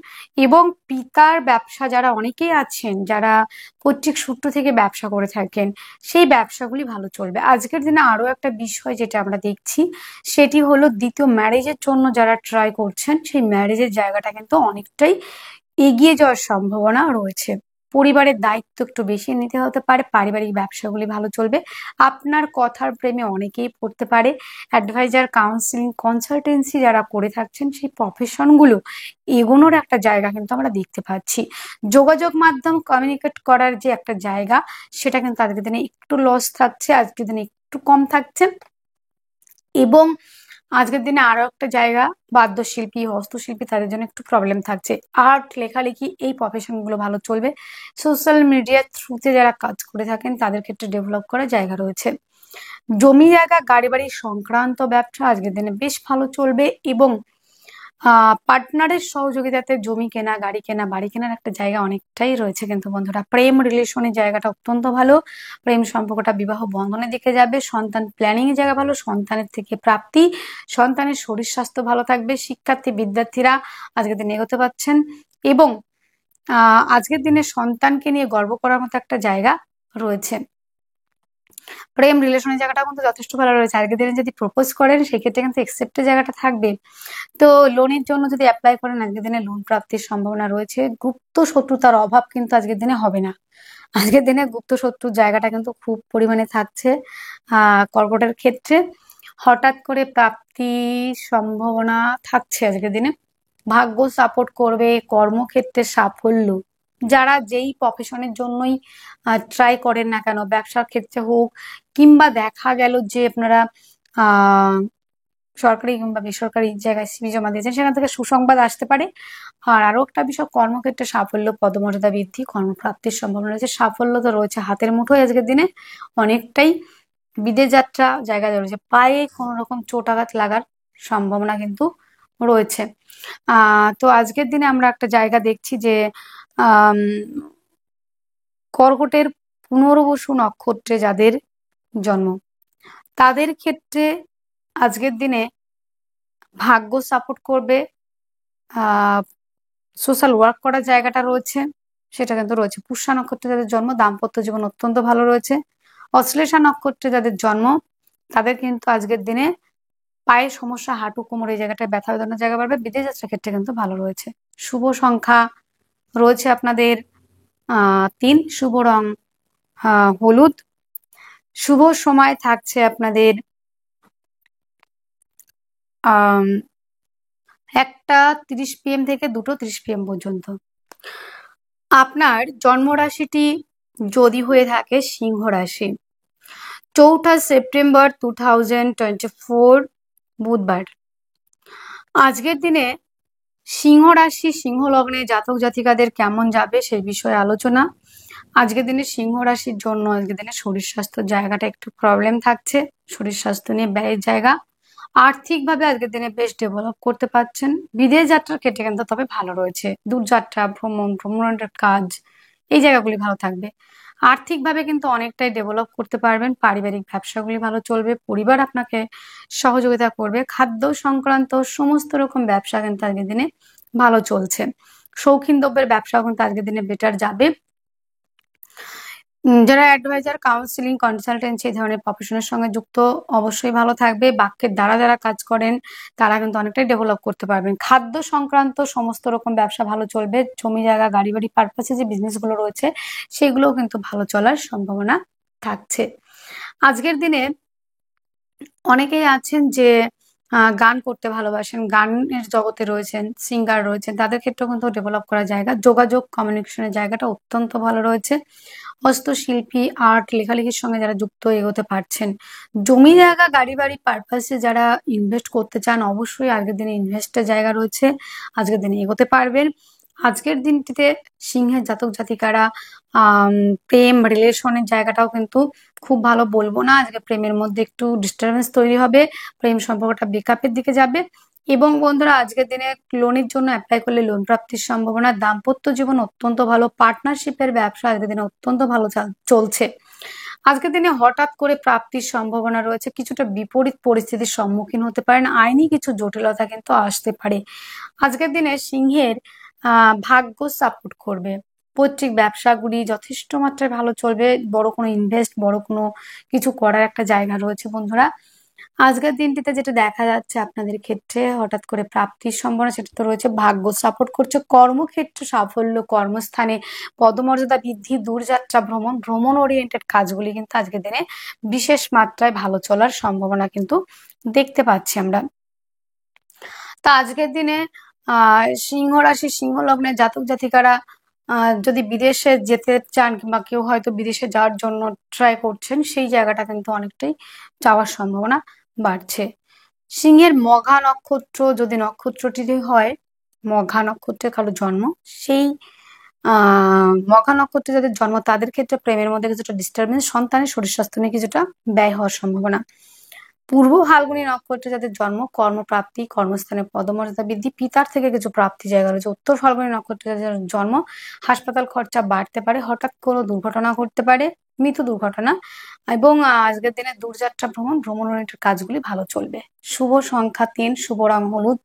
এবং পিতার ব্যবসা যারা অনেকেই আছেন যারা পৈতৃক সূত্র থেকে ব্যবসা করে থাকেন, সেই ব্যবসাগুলি ভালো চলবে। আজকের দিনে আরো একটা বিষয় যেটা আমরা দেখছি সেটি হলো দ্বিতীয় ম্যারেজের জন্য যারা ট্রাই করছেন, সেই ম্যারেজের জায়গাটা কিন্তু অনেকটাই এগিয়ে যাওয়ার সম্ভাবনা রয়েছে। পরিবারের দায়িত্ব একটু বেশি নিতে হতে পারে, পারিবারিক ব্যবসাগুলি ভালো চলবে। আপনার কথার প্রেমে অনেকেই পড়তে পারে। অ্যাডভাইজার, কাউন্সিলিং, কনসালটেন্সি যারা করে থাকছেন সেই প্রফেশনগুলো এগোনোর একটা জায়গা কিন্তু আমরা দেখতে পাচ্ছি। যোগাযোগ মাধ্যম, কমিউনিকেট করার যে একটা জায়গা সেটা কিন্তু আজকের দিনে একটু লস থাকছে, আজকের দিনে একটু কম থাকছে। এবং আজকের দিনে আরো একটা জায়গা, বাদ্যশিল্পী, হস্তশিল্পী তাদের জন্য একটু প্রবলেম থাকছে। আর্ট, লেখালেখি এই প্রফেশন গুলো ভালো চলবে। সোশ্যাল মিডিয়ার থ্রুতে যারা কাজ করে থাকেন তাদের ক্ষেত্রে ডেভেলপ করার জায়গা রয়েছে। জমি জায়গা, গাড়ি বাড়ি সংক্রান্ত ব্যবসা আজকের দিনে বেশ ভালো চলবে। এবং পার্টনারের সহযোগিতাতে জমি কেনা, গাড়ি কেনা, বাড়ি কেনার একটা জায়গা অনেকটাই রয়েছে কিন্তু বন্ধুরা। প্রেম রিলেশনের জায়গাটা অত্যন্ত ভালো, প্রেম সম্পর্কটা বিবাহ বন্ধনের দিকে যাবে। সন্তান প্ল্যানিং এর জায়গা ভালো, সন্তানের থেকে প্রাপ্তি, সন্তানের শরীর স্বাস্থ্য ভালো থাকবে। শিক্ষার্থী বিদ্যার্থীরা আজকের দিনে এগোতে পারছেন। এবং আজকের দিনে সন্তানকে নিয়ে গর্ব করার মতো একটা জায়গা রয়েছে। প্রেম রিলেশনের জায়গাটা কিন্তু যথেষ্ট ভালো রয়েছে। আজকের দিনে যদি প্রপোজ করেন সেক্ষেত্রে কিন্তু একসেপ্টের জায়গাটা থাকবে। তো লোনের জন্য যদি অ্যাপ্লাই করেন আজকের দিনে লোন প্রাপ্তির সম্ভাবনা রয়েছে। গুপ্ত শত্রুতার অভাব কিন্তু আজকের দিনে হবে না। আজকের দিনে গুপ্ত শত্রুর জায়গাটা কিন্তু খুব পরিমাণে থাকছে কর্কটের ক্ষেত্রে। হঠাৎ করে প্রাপ্তির সম্ভাবনা থাকছে আজকের দিনে। ভাগ্য সাপোর্ট করবে, কর্মক্ষেত্রে সাফল্য, যারা যেই প্রফেশনের জন্যই ট্রাই করেন না কেন, ব্যবসার ক্ষেত্রে হোক কিংবা দেখা গেল যে আপনারা আহ সরকারি কিংবা বেসরকারি জায়গায় সিভি জমা দিয়েছেন, সেখান থেকে সুসংবাদ আসতে পারে। আর আরো একটা বিষয়, কর্মক্ষেত্রে সাফল্য, পদমর্যাদা বৃদ্ধি, কর্মপ্রাপ্তির সম্ভাবনা রয়েছে। সাফল্য তো রয়েছে হাতের মুঠোয় আজকের দিনে অনেকটাই। বিদেশ যাত্রা জায়গা রয়েছে। পায়ে কোনো রকম চোট আঘাত লাগার সম্ভাবনা কিন্তু রয়েছে। তো আজকের দিনে আমরা একটা জায়গা দেখছি যে আহ কর্কটের পুনর্বসু নক্ষত্রে যাদের জন্ম তাদের ক্ষেত্রে আজকের দিনে ভাগ্য সাপোর্ট করবে। সোশ্যাল ওয়ার্ক করার জায়গাটা রয়েছে, সেটা কিন্তু রয়েছে। পুষ্যা নক্ষত্রে যাদের জন্ম দাম্পত্য জীবন অত্যন্ত ভালো রয়েছে। অশ্লেষা নক্ষত্রে যাদের জন্ম তাদের কিন্তু আজকের দিনে পায়ের সমস্যা, হাঁটু, কোমর এই জায়গাটায় ব্যথা বেদনার জায়গা বাড়বে। বিদেশ যাত্রার ক্ষেত্রে কিন্তু ভালো রয়েছে। শুভ সংখ্যা রয়েছে আপনাদের 3, শুভ রং হলুদ, শুভ সময় থাকছে আপনাদের 1টা 30 PM থেকে 2টো 30 PM পর্যন্ত। আপনার জন্ম রাশিটি যদি হয়ে থাকে সিংহ রাশি, 4 সেপ্টেম্বর 2024 বুধবার, আজকের দিনে সিংহ রাশি, সিংহ লগ্নে জাতক জাতিকাদের কেমন যাবে সেই বিষয়ে আলোচনা। আজকের দিনে সিংহ রাশির জন্য আজকের দিনে শরীর স্বাস্থ্যের জায়গাটা একটু প্রবলেম থাকছে, শরীর স্বাস্থ্য নিয়ে ব্যয়ের জায়গা। আর্থিকভাবে আজকের দিনে বেশ ডেভেলপ করতে পারছেন। বিদেশ যাত্রার ক্ষেত্রে কিন্তু তবে ভালো রয়েছে। দূরযাত্রা, ভ্রমণের কাজ এই জায়গাগুলি ভালো থাকবে। আর্থিকভাবে কিন্তু অনেকটাই ডেভেলপ করতে পারবেন, পারিবারিক ব্যবসাগুলি ভালো চলবে, পরিবার আপনাকে সহযোগিতা করবে, খাদ্য সংক্রান্ত সমস্ত রকম ব্যবসা কিন্তু আজকের দিনে ভালো চলছে। শৌখিন দ্রব্যের ব্যবসাও কিন্তু আজকের দিনে বেটার যাবে। যারা অ্যাডভাইজার, কাউন্সিলিং, কনসালটেন্সি এই ধরনের প্রফেশনের সঙ্গে যুক্ত অবশ্যই ভালো থাকবে। বাক্যের দ্বারা যারা কাজ করেন তারা কিন্তু অনেকটাই ডেভেলপ করতে পারবেন। খাদ্য সংক্রান্ত সমস্ত রকম ব্যবসা ভালো চলবে। জমি জায়গা, গাড়ি বাড়ি পারপাসে যে বিজনেসগুলো রয়েছে সেগুলোও কিন্তু ভালো চলার সম্ভাবনা থাকছে। আজকের দিনে অনেকেই আছেন যে গান করতে ভালোবাসেন, গানের জগতে রয়েছেন, সিঙ্গার রয়েছেন, তাদের ক্ষেত্রেও কিন্তু ডেভেলপ করার জায়গা, যোগাযোগ কমিউনিকেশনের জায়গাটা অত্যন্ত ভালো রয়েছে। হস্তশিল্পী, আর্ট, লেখালেখির সঙ্গে যারা যুক্ত এগোতে পারছেন, জমি জায়গা, গাড়ি বাড়ি পারপাসে যারা ইনভেস্ট করতে চান, অবশ্যই আজকের দিনে ইনভেস্টের জায়গা রয়েছে, আজকের দিনে এগোতে পারবেন। আজকের দিনটিতে সিংহের জাতক জাতিকারা প্রেম রিলেশনের জায়গাটাও কিন্তু খুব ভালো বলবো না, আজকে প্রেমের মধ্যে একটু ডিস্টারবেন্স তৈরি হবে, প্রেম সম্পর্কটা ব্রেকআপের দিকে যাবে। এবং বন্ধুরা আজকের দিনে লোনের জন্য অ্যাপ্লাই করলে লোন প্রাপ্তির সম্ভাবনা, দাম্পত্য জীবন অত্যন্ত ভালো, পার্টনারশিপের ব্যবসা আজকের দিনে অত্যন্ত ভালো চলছে। আজকের দিনে হঠাৎ করে প্রাপ্তির সম্ভাবনা রয়েছে, কিছুটা বিপরীত পরিস্থিতির সম্মুখীন হতে পারেন, আইনি কিছু জটিলতা কিন্তু আসতে পারে। আজকের দিনে সিংহের ভাগ্য সাপোর্ট করবে, পৈতৃক ব্যবসাগুলি যথেষ্ট মাত্রায় ভালো চলবে, বড় কোনো ইনভেস্ট, বড় কোনো কিছু করার একটা জায়গা রয়েছে বন্ধুরা। আজকের দিনটিতে যেটা দেখা যাচ্ছে আপনাদের ক্ষেত্রে হঠাৎ করে প্রাপ্তির সম্ভাবনা, সেটা তো রয়েছে, ভাগ্য সাপোর্ট করছে, কর্মক্ষেত্রে সাফল্য, কর্মস্থানে পদমর্যাদা বৃদ্ধি, দূরযাত্রা ভ্রমণ, ভ্রমণ ওরিয়েন্টেড কাজগুলি কিন্তু আজকের দিনে বিশেষ মাত্রায় ভালো চলার সম্ভাবনা কিন্তু দেখতে পাচ্ছি আমরা। তা আজকের দিনে সিংহ রাশি, সিংহ লগ্নের জাতক জাতিকারা যদি বিদেশে যেতে চান কিংবা কেউ হয়তো বিদেশে যাওয়ার জন্য ট্রাই করছেন, সেই জায়গাটা কিন্তু অনেকটাই যাওয়ার সম্ভাবনা বাড়ছে। সিংহের মঘা নক্ষত্র যদি নক্ষত্রটি হয়, মঘা নক্ষত্রে কারো জন্ম, সেই মঘা নক্ষত্রে যাদের জন্ম তাদের ক্ষেত্রে প্রেমের মধ্যে কিছুটা ডিস্টারবেন্স, সন্তানের শরীর স্বাস্থ্য নিয়ে কিছুটা ব্যয় হওয়ার সম্ভাবনা। পূর্ব ফাল্গুনী নক্ষত্রে যাদের জন্ম, কর্মপ্রাপ্তি, কর্মস্থানে পদমর্যাদা বৃদ্ধি, পিতার থেকে কিছু প্রাপ্তি জায়গা রয়েছে। উত্তর ফাল্গুনী নক্ষত্রে যাদের জন্ম, হাসপাতাল খরচা বাড়তে পারে, হঠাৎ কোনো দুর্ঘটনা ঘটতে পারে, মৃত্যু দুর্ঘটনা। এবং আজকের দিনে দূরযাত্রা ভ্রমণ, ভ্রমণ ওরিয়েন্টেড কাজগুলি ভালো চলবে। শুভ সংখ্যা 3, শুভ রং হলুদ,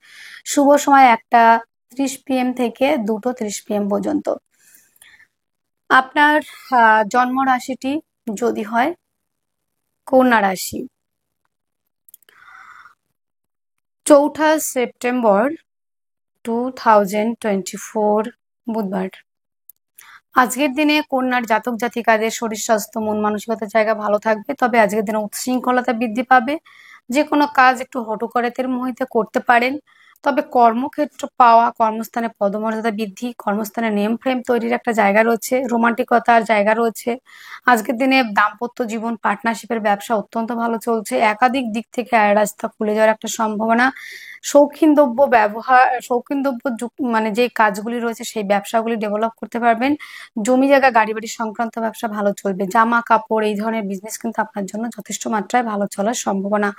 শুভ সময় 1টা 30 PM থেকে 2টো 30 PM পর্যন্ত। আপনার জন্ম রাশিটি যদি হয় কন্যা রাশি, 4 সেপ্টেম্বর 2024 বুধবার। আজকের দিনে কন্যার জাতক জাতিকাদের শরীর স্বাস্থ্য, মন মানসিকতার জায়গা ভালো থাকবে, তবে আজকের দিনে উচ্ছৃঙ্খলতা বৃদ্ধি পাবে, যে কোনো কাজ একটু হঠকরিতার মুহূর্তে করতে পারেন। তবে কর্মক্ষেত্র পাওয়া, কর্মস্থানে পদমর্যাদা বৃদ্ধি, কর্মস্থানে নেম ফ্রেম তৈরির একটা জায়গা রয়েছে, রোমান্টিকতার জায়গা রয়েছে। আজকের দিনে দাম্পত্য জীবন, পার্টনারশিপের ব্যবসা অত্যন্ত ভালো চলছে, একাধিক দিক থেকে আয় রাস্তা খুলে যাওয়ার একটা সম্ভাবনা। শৌখিন দ্রব্য ব্যবহার, শৌখিন দ্রব্য মানে যে কাজগুলি রয়েছে সেই ব্যবসাগুলি ডেভেলপ করতে পারবেন। জমি জায়গা, গাড়ি বাড়ি সংক্রান্ত ব্যবসা ভালো চলবে। জামা কাপড় এই ধরনের বিজনেস কিন্তু আপনার জন্য যথেষ্ট মাত্রায় ভালো চলার সম্ভাবনা।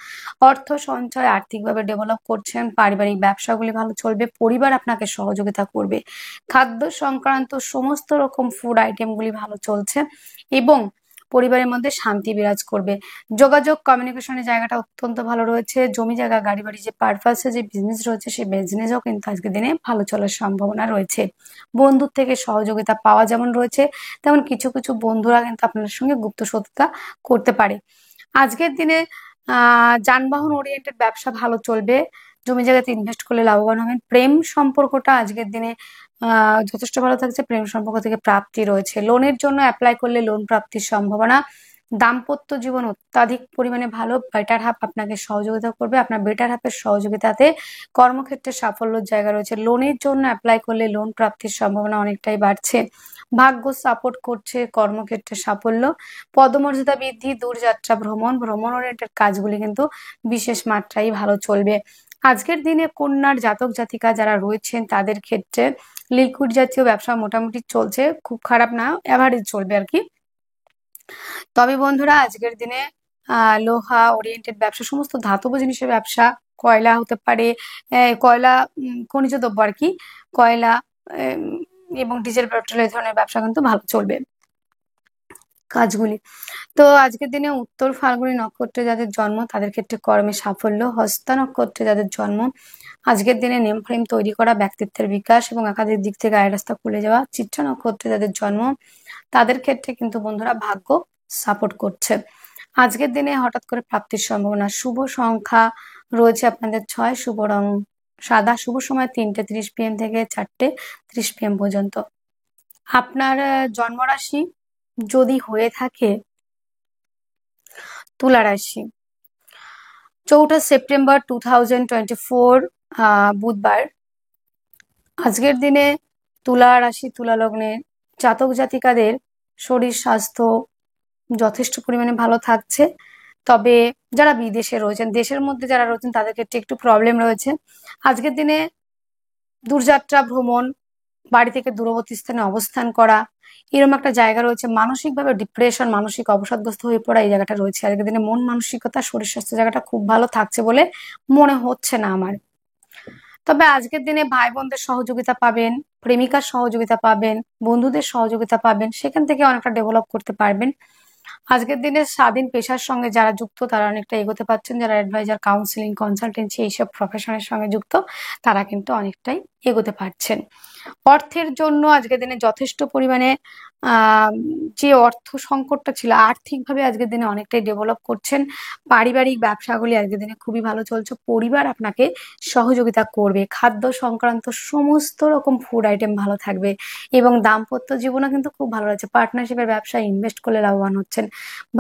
অর্থ সঞ্চয়, আর্থিকভাবে ডেভেলপ করছেন, পারিবারিক ব্যবসাগুলি ভালো চলবে, পরিবার আপনাকে সহযোগিতা করবে, খাদ্য সংক্রান্ত সমস্ত রকম ফুড আইটেমগুলি ভালো চলছে এবং পরিবারের মধ্যে শান্তি বিরাজ করবে। যোগাযোগ কমিউনিকেশনের জায়গাটা অত্যন্ত ভালো রয়েছে। জমি জায়গা, গাড়ি বাড়ি যে পারপাসে যে বিজনেস রয়েছে সেই বিজনেসও কিন্তু আজকের দিনে ভালো চলার সম্ভাবনা রয়েছে। বন্ধুর থেকে সহযোগিতা পাওয়া যেমন রয়েছে, তেমন কিছু কিছু বন্ধুরা কিন্তু আপনার সঙ্গে গুপ্ত শত্রুতা করতে পারে। আজকের দিনে যানবাহন ওরিয়েন্টেড ব্যবসা ভালো চলবে, জমি জায়গাতে ইনভেস্ট করলে লাভবান হবেন। প্রেম সম্পর্কটা আজকের দিনে যথেষ্ট ভালো থাকছে, প্রেম সম্পর্ক থেকে প্রাপ্তি রয়েছে। লোনের জন্য অ্যাপ্লাই করলে লোন প্রাপ্তির সম্ভাবনা। দাম্পত্য জীবন অত্যাধিক পরিমাণে ভালো, বেটার হাফ আপনাকে সহযোগিতা করবে, আপনার বেটার হাফের সহযোগিতাতে কর্মক্ষেত্রে সাফল্যের জায়গা রয়েছে। লোনের জন্য অ্যাপ্লাই করলে লোন প্রাপ্তির সম্ভাবনা অনেকটাই বাড়ছে। ভাগ্য সাপোর্ট করছে, কর্মক্ষেত্রে সাফল্য, পদমর্যাদা বৃদ্ধি, দূরযাত্রা ভ্রমণ, ভ্রমণ ওরিয়েন্টেড কাজগুলি কিন্তু বিশেষ মাত্রায় ভালো চলবে। আজকের দিনে কন্যার জাতক জাতিকা যারা রয়েছেন তাদের ক্ষেত্রে লিকুইড জাতীয় ব্যবসা মোটামুটি চলছে, খুব খারাপ না, অ্যাভারেজ চলবে আর কি। তবে বন্ধুরা আজকের দিনে লোহা ওরিয়েন্টেড ব্যবসা, সমস্ত ধাতব জিনিসের ব্যবসা, কয়লা হতে পারে, কয়লা খনিজ দ্রব্য আর কি, কয়লা এবং ডিজেল পেট্রোল এই ধরনের ব্যবসা কিন্তু ভালো চলবে। কাজগুলি। তো আজকের দিনে উত্তর ফাল্গুনী নক্ষত্রে যাদের জন্ম তাদের ক্ষেত্রে কর্মে সাফল্য। হস্তা নক্ষত্রে যাদের জন্ম আজকের দিনে নেম ফ্রেম তৈরি করা, ব্যক্তিত্বের বিকাশ এবং একাধিক দিক থেকে আয় রাস্তা খুলে যাওয়া। চিত্রা নক্ষত্রে যাদের জন্ম তাদের ক্ষেত্রে কিন্তু বন্ধুরা ভাগ্য সাপোর্ট করছে। আজকের দিনে হঠাৎ করে প্রাপ্তির সম্ভাবনা। শুভ সংখ্যা রয়েছে আপনাদের 6, শুভ রং সাদা, শুভ সময় 3:30 PM থেকে 4:30 PM পর্যন্ত। আপনার জন্মরাশি যদি হয়ে থাকে তুলা রাশি, 4 সেপ্টেম্বর 2024 বুধবার, আজকের দিনে তুলা রাশি তুলা লগ্নে জাতক জাতিকাদের শরীর স্বাস্থ্য যথেষ্ট পরিমাণে ভালো থাকছে। তবে যারা বিদেশে রয়েছেন, দেশের মধ্যে যারা রয়েছেন তাদের ক্ষেত্রে একটু প্রবলেম রয়েছে। আজকের দিনে দূরযাত্রা ভ্রমণ, বাড়ি থেকে দূরবর্তী স্থানে অবস্থান করা, এরকম একটা জায়গা রয়েছে। মানসিকভাবে ডিপ্রেশন, মানসিক অবসাদগ্রস্ত হয়ে পড়া এই জায়গাটা রয়েছে। আজকের দিনে মন মানসিকতা শরীর স্বাস্থ্য জায়গাটা খুব ভালো থাকছে বলে মনে হচ্ছে না আমার। তবে আজকের দিনে ভাই বোনদের সহযোগিতা পাবেন, প্রেমিকার সহযোগিতা পাবেন, বন্ধুদের সহযোগিতা পাবেন, সেখান থেকে অনেকটা ডেভেলপ করতে পারবেন। আজকের দিনে স্বাধীন পেশার সঙ্গে যারা যুক্ত তারা অনেকটা এগোতে পারছেন। যারা অ্যাডভাইজার, কাউন্সিলিং, কনসালটেন্সি এইসব প্রফেশনের সঙ্গে যুক্ত তারা কিন্তু অনেকটাই এগোতে পারছেন। অর্থের জন্য আজকের দিনে যথেষ্ট পরিমাণে আহ যে অর্থ সংকটটা ছিল আর্থিকভাবে আজকের দিনে অনেকটাই ডেভেলপ করছেন। পারিবারিক ব্যবসাগুলি আজকের দিনে খুবই ভালো চলছে। পরিবার আপনাকে সহযোগিতা করবে। খাদ্য সংক্রান্ত সমস্ত রকম ফুড আইটেম ভালো থাকবে এবং দাম্পত্য জীবনও কিন্তু খুব ভালো রয়েছে। পার্টনারশিপের ব্যবসায় ইনভেস্ট করলে লাভবান হচ্ছেন।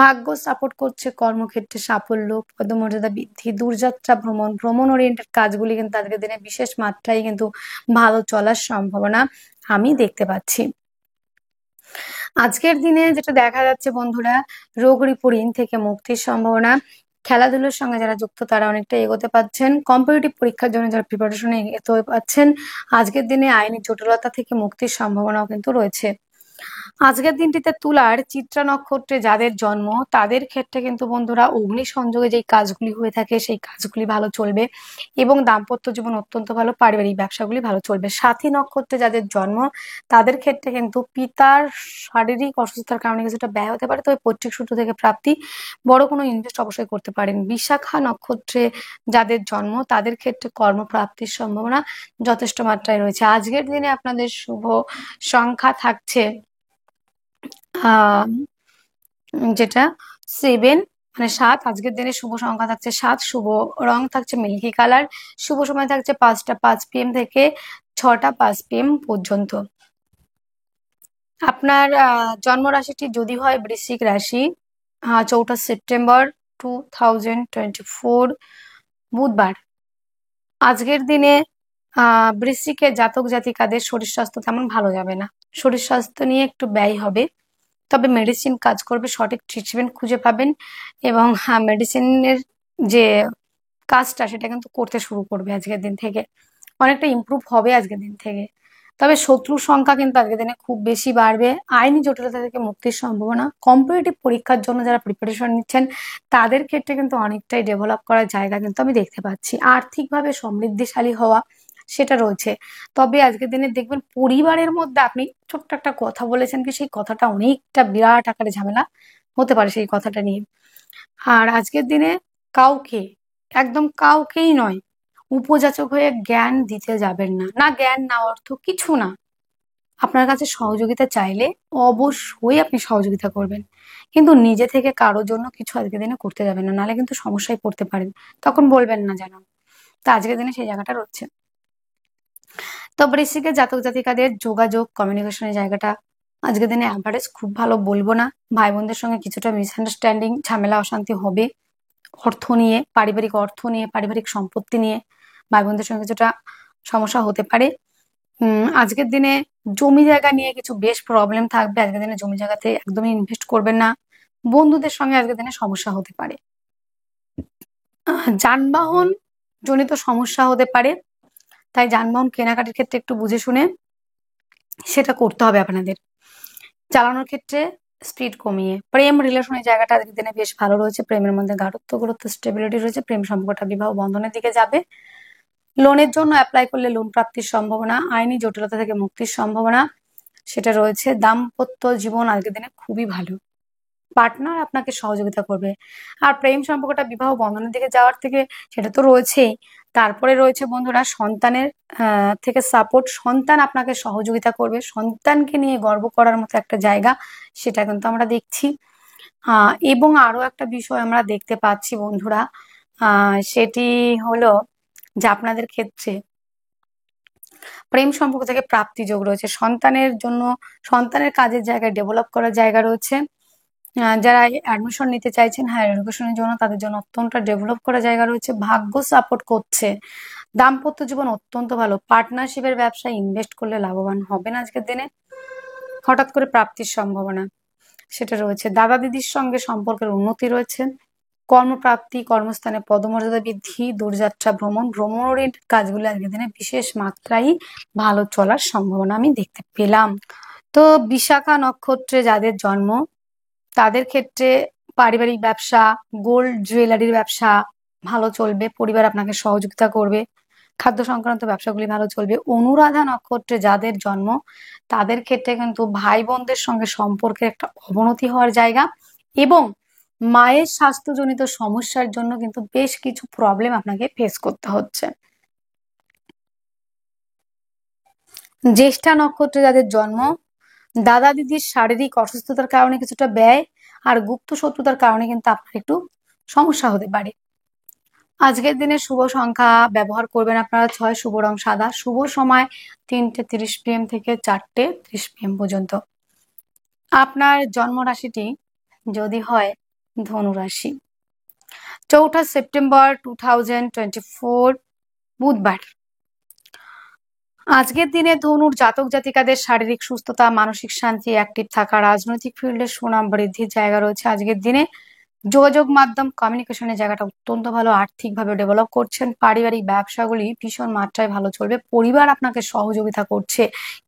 ভাগ্য সাপোর্ট করছে। কর্মক্ষেত্রে সাফল্য, পদমর্যাদা বৃদ্ধি, দূরযাত্রা ভ্রমণ, ভ্রমণ ওরিয়েন্টেড কাজগুলি কিন্তু আজকের দিনে বিশেষ মাত্রায় কিন্তু ভালো চলার সম্ভাবনা আমি দেখতে পাচ্ছি। আজকের দিনে যেটা দেখা যাচ্ছে বন্ধুরা, রোগ ঋণ থেকে মুক্তির সম্ভাবনা। খেলাধুলার সঙ্গে যারা যুক্ত তারা অনেকটা এগোতে পারছেন। কম্পিটিটিভ পরীক্ষার জন্য যারা প্রিপারেশনে এগোতে পারছেন, আজকের দিনে আইনি জটিলতা থেকে মুক্তির সম্ভাবনাও কিন্তু রয়েছে। আজকের দিনটিতে তুলার চিত্রা নক্ষত্রে যাদের জন্ম তাদের ক্ষেত্রে কিন্তু বন্ধুরা অগ্নি সংযোগে যেই কাজগুলি হয়ে থাকে সেই কাজগুলি ভালো চলবে এবং দাম্পত্য জীবন অত্যন্ত ভালো, পারিবারিক ব্যবসাগুলি ভালো চলবে। সাথী নক্ষত্রে যাদের জন্ম তাদের ক্ষেত্রে কিন্তু পিতার শারীরিক অসুস্থতার কারণে কিছুটা ব্যয় হতে পারে, তবে পৈতৃক সূত্র থেকে প্রাপ্তি, বড় কোনো ইনভেস্ট অবশ্যই করতে পারেন। বিশাখা নক্ষত্রে যাদের জন্ম তাদের ক্ষেত্রে কর্মপ্রাপ্তির সম্ভাবনা যথেষ্ট মাত্রায় রয়েছে। আজকের দিনে আপনাদের শুভ সংখ্যা থাকছে যেটা 7 মানে 7। আজকের দিনে শুভ সংখ্যা থাকছে 7, শুভ রং থাকছে মিল্কি কালার, শুভ সময় থাকছে 5টা 5 PM থেকে 6টা 5 PM পর্যন্ত। আপনার জন্ম রাশিটি যদি হয় বৃশ্চিক রাশি, 4 সেপ্টেম্বর 2024 বুধবার, আজকের দিনে বৃশ্চিকের জাতক জাতিকাদের শরীর স্বাস্থ্য তেমন ভালো যাবে না। শরীর স্বাস্থ্য নিয়ে একটু ব্যয় হবে, তবে মেডিসিন কাজ করবে, সঠিক ট্রিটমেন্ট খুঁজে পাবেন এবং মেডিসিনের যে কাজটা সেটা কিন্তু করতে শুরু করবে আজকের দিন থেকে, অনেকটা ইমপ্রুভ হবে আজকের দিন থেকে। তবে শত্রুর সংখ্যা কিন্তু আজকের দিনে খুব বেশি বাড়বে। আইনি জটিলতা থেকে মুক্তির সম্ভাবনা। কম্পিটিটিভ পরীক্ষার জন্য যারা প্রিপারেশন নিচ্ছেন তাদের ক্ষেত্রে কিন্তু অনেকটাই ডেভেলপ করার জায়গা কিন্তু আমি দেখতে পাচ্ছি। আর্থিকভাবে সমৃদ্ধিশালী হওয়া সেটা রয়েছে। তবে আজকের দিনে দেখবেন পরিবারের মধ্যে আপনি ছোট্ট একটা কথা বলেছেন কি সেই কথাটা অনেকটা বিরাট আকারে ঝামেলা হতে পারে সেই কথাটা নিয়ে। আর আজকের দিনে কাউকে, একদম কাউকেই নয়, উপযাচক হয়ে জ্ঞান দিতে যাবেন না। না জ্ঞান না অর্থ কিছু না। আপনার কাছে সহযোগিতা চাইলে অবশ্যই আপনি সহযোগিতা করবেন, কিন্তু নিজে থেকে কারোর জন্য কিছু আজকের দিনে করতে যাবেন না, নাহলে কিন্তু সমস্যায় পড়তে পারেন। তখন বলবেন না যেন। তা আজকের দিনে সেই জায়গাটা রয়েছে। তো বৃশ্চিকের জাতক জাতিকাদের যোগাযোগ কমিউনিকেশনের জায়গাটা আজকের দিনে অ্যাভারেজ, খুব ভালো বলবো না। ভাই বোনদের সঙ্গে কিছুটা মিসআন্ডারস্ট্যান্ডিং, ঝামেলা অশান্তি হবে। অর্থ নিয়ে, পারিবারিক অর্থ নিয়ে, পারিবারিক সম্পত্তি নিয়ে ভাই বোনদের সঙ্গে কিছুটা সমস্যা হতে পারে। আজকের দিনে জমি জায়গা নিয়ে কিছু বেশ প্রবলেম থাকবে। আজকের দিনে জমি জায়গাতে একদমই ইনভেস্ট করবেন না। বন্ধুদের সঙ্গে আজকের দিনে সমস্যা হতে পারে। যানবাহন জনিত সমস্যা হতে পারে, তাই যানবাহন কেনাকাটির ক্ষেত্রে একটু বুঝে শুনে সেটা করতে হবে আপনাদের। চালানোর ক্ষেত্রে স্পিড কমিয়ে। প্রেম রিলেশনের জায়গাটা আজকের দিনে বেশ ভালো রয়েছে। প্রেমের মধ্যে গাঢ়ত্ব গুরুত্ব স্টেবিলিটি রয়েছে। প্রেম সম্পর্কটা বিবাহ বন্ধনের দিকে যাবে। লোনের জন্য অ্যাপ্লাই করলে লোন প্রাপ্তির সম্ভাবনা। আইনি জটিলতা থেকে মুক্তির সম্ভাবনা সেটা রয়েছে। দাম্পত্য জীবন আজকের দিনে খুবই ভালো। পার্টনার আপনাকে সহযোগিতা করবে। আর প্রেম সম্পর্কটা বিবাহ বন্ধনের দিকে যাওয়ার থেকে সেটা তো রয়েছেই, তারপরে রয়েছে বন্ধুরা সন্তানের থেকে সাপোর্ট। সন্তান আপনাকে সহযোগিতা করবে, সন্তানকে নিয়ে গর্ব করার মতো একটা জায়গা, সেটা কিন্তু আমরা দেখছি। এবং আরো একটা বিষয় আমরা দেখতে পাচ্ছি বন্ধুরা, সেটি হলো যে আপনাদের ক্ষেত্রে প্রেম সম্পর্ক থেকে প্রাপ্তি যোগ রয়েছে, সন্তানের জন্য সন্তানের কাজের জায়গায় ডেভেলপ করার জায়গা রয়েছে। যারা অ্যাডমিশন নিতে চাইছেন হায়ার এডুকেশনের জন্য, তাদের জন্য অত্যন্ত ডেভেলপ করার জায়গা রয়েছে, ভাগ্য সাপোর্ট করছে। দাম্পত্য জীবন অত্যন্ত ভালো, পার্টনারশিপের ব্যবসায় ইনভেস্ট করলে লাভবান হবেন আজকের দিনে। হঠাৎ করে প্রাপ্তির সম্ভাবনা সেটা রয়েছে। দাদা দিদির সঙ্গে সম্পর্কের উন্নতি রয়েছে, কর্মপ্রাপ্তি, কর্মস্থানে পদমর্যাদা বৃদ্ধি, দূরযাত্রা ভ্রমণ, ভ্রমণ ওরিয়েন্টেড কাজগুলো আজকের দিনে বিশেষ মাত্রায় ভালো চলার সম্ভাবনা আমি দেখতে পেলাম। তো বিশাখা নক্ষত্রে যাদের জন্ম, তাদের ক্ষেত্রে পারিবারিক ব্যবসা, গোল্ড জুয়েলারির ব্যবসা ভালো চলবে, পরিবার আপনাকে সহযোগিতা করবে, খাদ্য সংক্রান্ত ব্যবসাগুলি ভালো চলবে। অনুরাধা নক্ষত্রে যাদের জন্ম, তাদের ক্ষেত্রে কিন্তু ভাই বোনদের সঙ্গে সম্পর্কের একটা অবনতি হওয়ার জায়গা, এবং মায়ের স্বাস্থ্যজনিত সমস্যার জন্য কিন্তু বেশ কিছু প্রবলেম আপনাকে ফেস করতে হচ্ছে। জ্যেষ্ঠা নক্ষত্রে যাদের জন্ম, দাদা দিদির শারীরিক অসুস্থতার কারণে কিছুটা ব্যয় আর গুপ্ত শত্রুতার কারণে কিন্তু আপনার একটু সমস্যা হতে পারে। আজকের দিনে শুভ সংখ্যা ব্যবহার করবেন আপনারা 6, শুভ রং সাদা, শুভ সময় 3:30 PM থেকে 4:30 PM পর্যন্ত। আপনার জন্ম রাশিটি যদি হয় ধনু রাশি। 4 সেপ্টেম্বর 2024 বুধবার। আজকের দিনে ধনুর জাতক জাতিকাদের শারীরিক সুস্থতা, মানসিক শান্তি, অ্যাক্টিভ থাকা, রাজনৈতিক ফিল্ডে সুনাম বৃদ্ধির জায়গা রয়েছে আজকের দিনে। যোগাযোগ মাধ্যম, কমিউনিকেশনের জায়গাটা অত্যন্ত ভালো, আর্থিকভাবে ডেভেলপ করছেন, পারিবারিক ব্যবসাগুলি ভীষণ মাত্রায় ভালো চলবে, পরিবার আপনাকে সহযোগিতা করছে।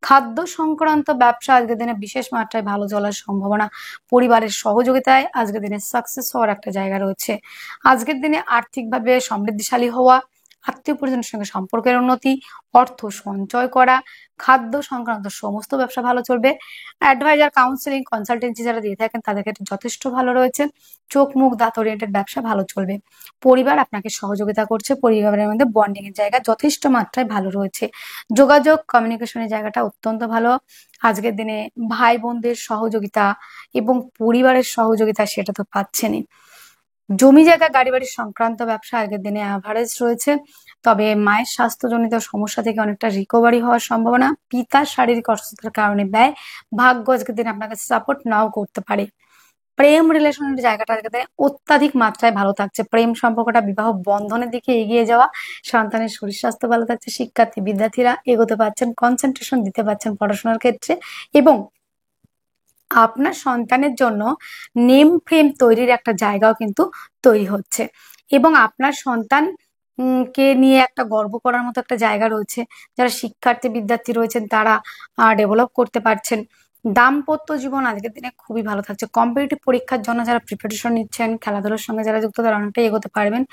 খাদ্য সংক্রান্ত ব্যবসা আজকের দিনে বিশেষ মাত্রায় ভালো চলার সম্ভাবনা, পরিবারের সহযোগিতায় আজকের দিনে সাকসেস হওয়ার একটা জায়গা রয়েছে। আজকের দিনে আর্থিকভাবে সমৃদ্ধিশালী হওয়া, আত্মীয় পরিজনের সঙ্গে সম্পর্কের উন্নতি, অর্থ সঞ্চয় করা, খাদ্য সংক্রান্ত সমস্ত ব্যবসা ভালো চলবে। অ্যাডভাইজার, কাউন্সিলিং, কনসালটেন্সি যারা দিয়ে থাকেন তাদের ক্ষেত্রে যথেষ্ট ভালো রয়েছে। চোখ মুখ দাঁত ওরিয়েন্টেড ব্যবসা ভালো চলবে, পরিবার আপনাকে সহযোগিতা করছে, পরিবারের মধ্যে বন্ডিং এর জায়গা যথেষ্ট মাত্রায় ভালো রয়েছে। যোগাযোগ কমিউনিকেশনের জায়গাটা অত্যন্ত ভালো আজকের দিনে। ভাই বোনদের সহযোগিতা এবং পরিবারের সহযোগিতা সেটা তো পাচ্ছেনই। জমি জায়গা, গাড়ি বাড়ি সংক্রান্ত ব্যবসা আগের দিনে অ্যাভারেজ রয়েছে, তবে মায়ের স্বাস্থ্যজনিত সমস্যা থেকে অনেকটা রিকভারি হওয়ার সম্ভাবনা। পিতার শারীরিক অসুস্থতার কারণে ব্যয়, ভাগ্য আজকের দিনে আপনাকে সাপোর্ট নাও করতে পারে। প্রেম রিলেশনের জায়গাটা আজকের দিনে অত্যাধিক মাত্রায় ভালো থাকছে, প্রেম সম্পর্কটা বিবাহ বন্ধনের দিকে এগিয়ে যাওয়া, সন্তানের শরীর স্বাস্থ্য ভালো থাকছে, শিক্ষার্থী বিদ্যার্থীরা এগোতে পারছেন, কনসেন্ট্রেশন দিতে পারছেন পড়াশোনার ক্ষেত্রে, এবং আপনার সন্তানের জন্য নেম ফ্রেম তৈরির একটা জায়গাও কিন্তু তৈরি হচ্ছে, এবং আপনার সন্তান কে নিয়ে একটা গর্ব করার মতো একটা জায়গা রয়েছে। যারা শিক্ষার্থী বিদ্যার্থী রয়েছেন তারা ডেভেলপ করতে পারছেন। দাম্পত্য জীবন আজকের দিনে খুবই ভালো থাকছে, কম্পিটিটিভ পরীক্ষার জন্য যারা প্রিপারেশন নিচ্ছেন, খেলাধুলার সঙ্গে যারা যুক্ত তারা অনেকটাই এগোতে পারবেন।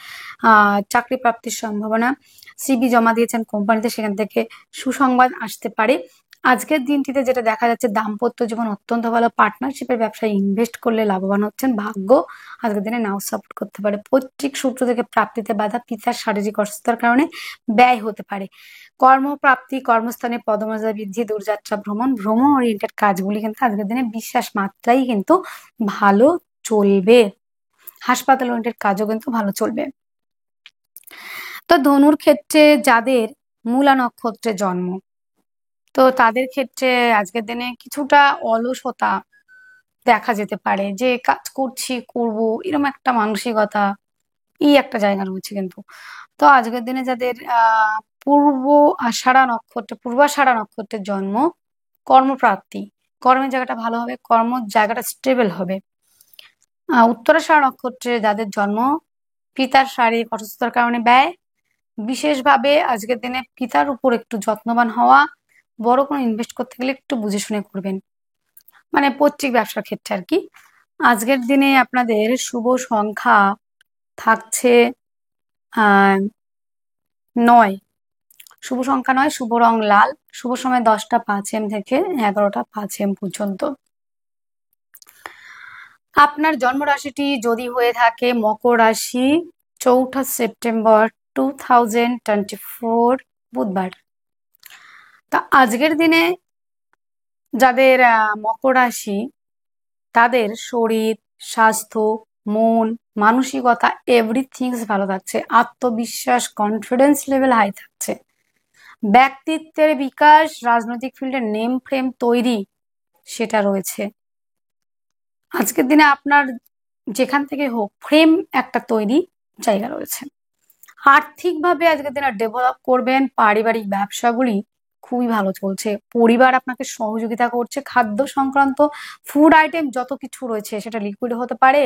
চাকরি প্রাপ্তির সম্ভাবনা, সিভি জমা দিয়েছেন কোম্পানিতে, সেখান থেকে সুসংবাদ আসতে পারে। আজকের দিনটিতে যেটা দেখা যাচ্ছে, দাম্পত্য জীবন অত্যন্ত ভালো, পার্টনারশিপের ব্যবসায় ইনভেস্ট করলে লাভবান হচ্ছেন, ভাগ্য আজকের দিনে নাও সাপোর্ট করতে পারে। পৈতৃক সূত্র থেকে প্রাপ্তিতে বাধা, পিতার শারীরিক অসুস্থতার কারণে ব্যয় হতে পারে। কর্মপ্রাপ্তি, কর্মস্থানে পদমর্যাদা বৃদ্ধি, দূরযাত্রা ভ্রমণ, ভ্রমণ ওরিয়েন্টেড কাজগুলি কিন্তু আজকের দিনে বিশ্বাস মাত্রাই কিন্তু ভালো চলবে। হাসপাতাল ওরিয়েন্টেড কাজও কিন্তু ভালো চলবে। তো ধনুর ক্ষেত্রে যাদের মূলা নক্ষত্রে জন্ম, তো তাদের ক্ষেত্রে আজকের দিনে কিছুটা অলসতা দেখা যেতে পারে, যে কাজ করছি করব এরকম একটা মানসিকতা, একটা জায়গা রয়েছে কিন্তু। তো আজকের দিনে যাদের পূর্ব আষাঢ়া নক্ষত্রে, পূর্বাষাঢ়া নক্ষত্রের জন্ম, কর্মপ্রাপ্তি, কর্মের জায়গাটা ভালো হবে, কর্ম জায়গাটা স্টেবল হবে। উত্তরাষাঢ়া নক্ষত্রে যাদের জন্ম, পিতার শারীরিক অসুস্থতার কারণে ব্যয়, বিশেষভাবে আজকের দিনে পিতার উপর একটু যত্নবান হওয়া, বড় কোনো ইনভেস্ট করতে গেলে একটু বুঝে শুনে করবেন, মানে পৈতৃক ব্যবসার ক্ষেত্রে আর কি। আজকের দিনে আপনাদের শুভ সংখ্যা থাকছে 9, শুভ সংখ্যা 9, শুভ রং লাল, শুভ সময় 10টা 5 AM থেকে 11টা 5 AM পর্যন্ত। আপনার জন্ম রাশিটি যদি হয়ে থাকে মকর রাশি, 4 সেপ্টেম্বর 2024 বুধবার। তা আজকের দিনে যাদের মকর রাশি, তাদের শরীর, স্বাস্থ্য, মন, মানসিকতা এভরিথিংস ভালো থাকছে। আত্মবিশ্বাস, কনফিডেন্স লেভেল হাই থাকছে। ব্যক্তিত্বের বিকাশ, রাজনৈতিক ফিল্ডে নেম ফ্রেম তৈরি সেটা রয়েছে। আজকের দিনে আপনার যেখান থেকে হোক ফ্রেম একটা তৈরি জায়গা রয়েছে। আর্থিকভাবে আজকের দিনে ডেভেলপ করবেন। পারিবারিক ব্যবসাগুলি খুবই ভালো চলছে। পরিবার আপনাকে সহযোগিতা করছে। খাদ্য সংক্রান্ত ফুড আইটেম যত কিছু রয়েছে সেটা লিকুইড হতে পারে,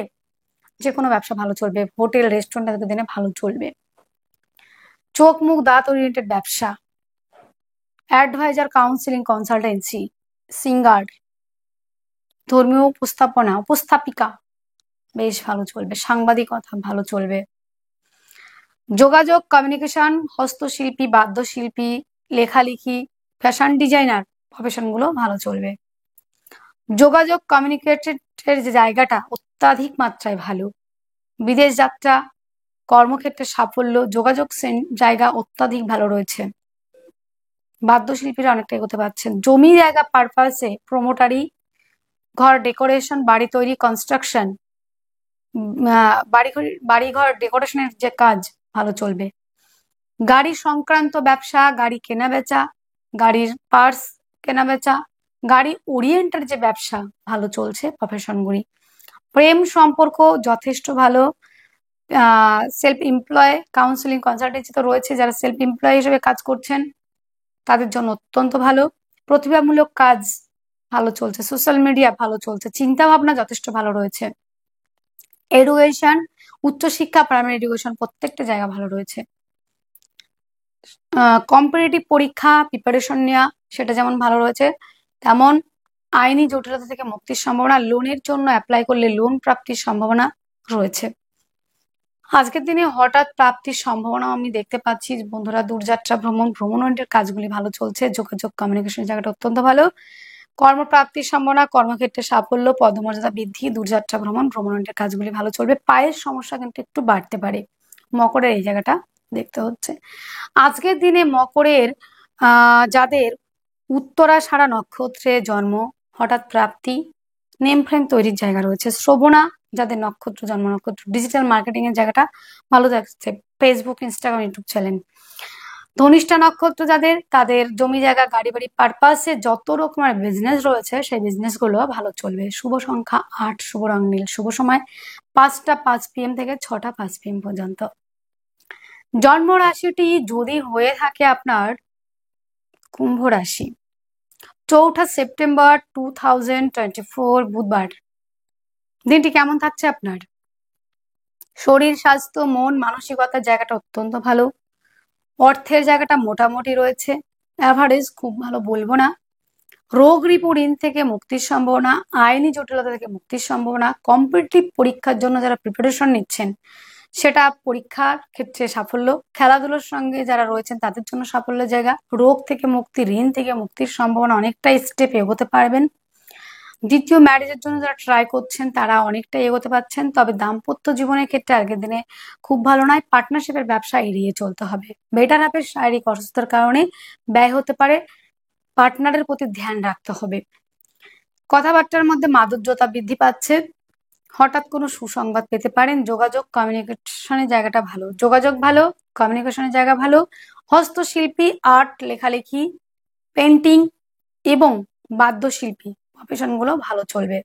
যে কোনো ব্যবসা ভালো চলবে। হোটেল, রেস্টুরেন্ট আজকের দিনে ভালো চলবে। চোখ মুখ দাঁত ওরিয়েন্টেড ব্যবসা, অ্যাডভাইজার, কাউন্সিলিং, কনসালটেন্সি, সিঙ্গার, ধর্মীয় উপস্থাপিকা বেশ ভালো চলবে। সাংবাদিকতা ভালো চলবে। যোগাযোগ, কমিউনিকেশন, হস্তশিল্পী, বাদ্যশিল্পী, লেখালেখি, ফ্যাশন ডিজাইনার প্রফেশনগুলো ভালো চলবে। যোগাযোগ কমিউনিকেটের যে জায়গাটা অত্যাধিক মাত্রায় ভালো। বিদেশ যাত্রা, কর্মক্ষেত্রে সাফল্য, যোগাযোগ জায়গা অত্যাধিক ভালো রয়েছে। বাদ্যশিল্পীরা অনেকটা এগোতে পারছেন। জমি জায়গা পারপাসে প্রমোটারি, ঘর ডেকোরেশন, বাড়ি তৈরি, কনস্ট্রাকশন, বাড়িঘর ডেকোরেশনের যে কাজ ভালো চলবে। গাড়ি সংক্রান্ত ব্যবসা, গাড়ি কেনা বেচা, গাড়ির পার্টস কেনা বেচা, গাড়ি ওরিয়েন্টেড যে ব্যবসা ভালো চলছে প্রফেশনগুলি। প্রেম সম্পর্ক যথেষ্ট ভালো। সেলফ এমপ্লয়, কাউন্সিলিং, কনসালটেন্সি তো রয়েছে। যারা সেলফ এমপ্লয় হিসেবে কাজ করছেন তাদের জন্য অত্যন্ত ভালো। প্রতিভামূলক কাজ ভালো চলছে। সোশ্যাল মিডিয়া ভালো চলছে। চিন্তা ভাবনা যথেষ্ট ভালো রয়েছে। এডুকেশন, উচ্চশিক্ষা, প্রাইমারি এডুকেশন প্রত্যেকটা জায়গা ভালো রয়েছে। কম্পিটিটিভ পরীক্ষা প্রিপারেশন নেওয়া সেটা যেমন ভালো রয়েছে, তেমন আইনি জটিলতা থেকে মুক্তির সম্ভাবনা। লোনের জন্য অ্যাপ্লাই করলে লোন প্রাপ্তির সম্ভাবনা রয়েছে। আজকের দিনে হঠাৎ প্রাপ্তির সম্ভাবনা আমি দেখতে পাচ্ছি। বন্ধুরা, দূরযাত্রা, ভ্রমণের কাজগুলি ভালো চলছে। যোগাযোগ কমিউনিকেশন জায়গাটা অত্যন্ত ভালো। কর্মপ্রাপ্তির সম্ভাবনা, কর্মক্ষেত্রে সাফল্য, পদমর্যাদা বৃদ্ধি, দূরযাত্রা, ভ্রমণের কাজগুলি ভালো চলবে। পায়ের সমস্যা কিন্তু একটু বাড়তে পারে। মকরের এই জায়গাটা দেখতে হচ্ছে। আজকের দিনে মকরের যাদের উত্তরাষাঢ়া নক্ষত্রে জন্ম, হঠাৎ প্রাপ্তি, নেম ফ্রেম তৈরির জায়গা রয়েছে। শ্রবণা যাদের নক্ষত্র, জন্ম নক্ষত্র, ডিজিটাল মার্কেটিং এর জায়গাটা ভালো থাকছে। Facebook, Instagram, YouTube channel. Dhanishtha নক্ষত্র যাদের, তাদের জমি জায়গা, গাড়ি বাড়ি পারপাসে যত রকমের বিজনেস রয়েছে সেই বিজনেস গুলো ভালো চলবে। শুভ সংখ্যা 8, শুভ রং নীল, শুভ সময় 5টা 5 PM থেকে 6টা 5 PM পর্যন্ত। জন্ম রাশিটি যদি হয়ে থাকে আপনার কুম্ভ রাশি, 4 সেপ্টেম্বর 2024 বুধবার। দিনটি কেমন থাকছে আপনার? শরীর, স্বাস্থ্য, মন, মানসিকতার জায়গাটা অত্যন্ত ভালো। অর্থের জায়গাটা মোটামুটি রয়েছে, অ্যাভারেজ, খুব ভালো বলবো না। রোগ ঋণ থেকে মুক্তির সম্ভাবনা, আইনি জটিলতা থেকে মুক্তির সম্ভাবনা। কম্পিটিটিভ পরীক্ষার জন্য যারা প্রিপারেশন নিচ্ছেন সেটা পরীক্ষার ক্ষেত্রে সাফল্য। খেলাধুলার সঙ্গে যারা রয়েছেন তাদের জন্য সাফল্যের জায়গা। রোগ থেকে মুক্তি, ঋণ থেকে মুক্তির সম্ভাবনা, অনেকটা স্টেপ এগোতে পারবেন। দ্বিতীয় ম্যারেজের জন্য যারা ট্রাই করছেন তারা অনেকটা এগোতে পারছেন। তবে দাম্পত্য জীবনের ক্ষেত্রে আগের দিনে খুব ভালো নয়। পার্টনারশিপের ব্যবসা এড়িয়ে চলতে হবে। বেটার হাফের শারীরিক অসুস্থতার কারণে ব্যয় হতে পারে। পার্টনারের প্রতি ধ্যান রাখতে হবে। কথাবার্তার মধ্যে মাধুর্যতা বৃদ্ধি পাচ্ছে। হঠাৎ কোনো সুসংবাদ পেতে পারেন। যোগাযোগ কমিউনিকেশনের জায়গাটা ভালো। যোগাযোগ ভালো, কমিউনিকেশনের জায়গা ভালো। হস্তশিল্পী, আর্ট, লেখালেখি, পেন্টিং এবং বাদ্যশিল্পী প্রফেশনগুলো ভালো চলবে।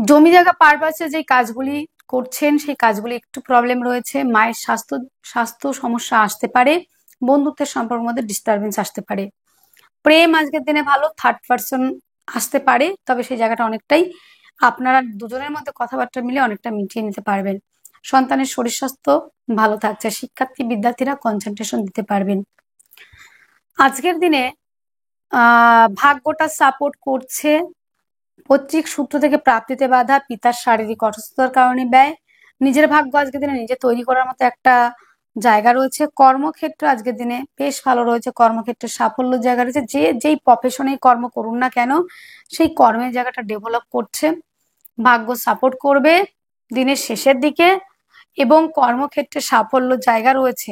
জমি জায়গা পারপাসে যে কাজগুলি করছেন সেই কাজগুলি একটু প্রবলেম রয়েছে। মায়ের স্বাস্থ্য সমস্যা আসতে পারে। বন্ধুত্বের সম্পর্কের মধ্যে ডিস্টারবেন্স আসতে পারে। প্রেম আজকের দিনে ভালো, থার্ড পার্সন আসতে পারে, তবে সেই জায়গাটা অনেকটাই আপনারা দুজনের মধ্যে কথাবার্তা মিলে অনেকটা মিটিয়ে নিতে পারবেন। সন্তানের শরীর স্বাস্থ্য ভালো থাকছে। বিদ্যার্থীরা কনসেন্ট্রেশন দিতে পারবেন। আজকের দিনে ভাগ্যটা সাপোর্ট করছে। পৈতৃক সূত্র থেকে প্রাপ্তিতে বাধা, পিতার শারীরিক অসুস্থতার কারণে ব্যয়। নিজের ভাগ্য আজকের দিনে নিজে তৈরি করার মতো একটা জায়গা রয়েছে। কর্মক্ষেত্র আজকের দিনে বেশ ভালো রয়েছে। কর্মক্ষেত্রে সাফল্যের জায়গা রয়েছে। যেই প্রফেশনে কর্ম করুন না কেন সেই কর্মের জায়গাটা ডেভেলপ করছে। ভাগ্য সাপোর্ট করবে দিনের শেষের দিকে এবং কর্মক্ষেত্রে সাফল্য জায়গা রয়েছে।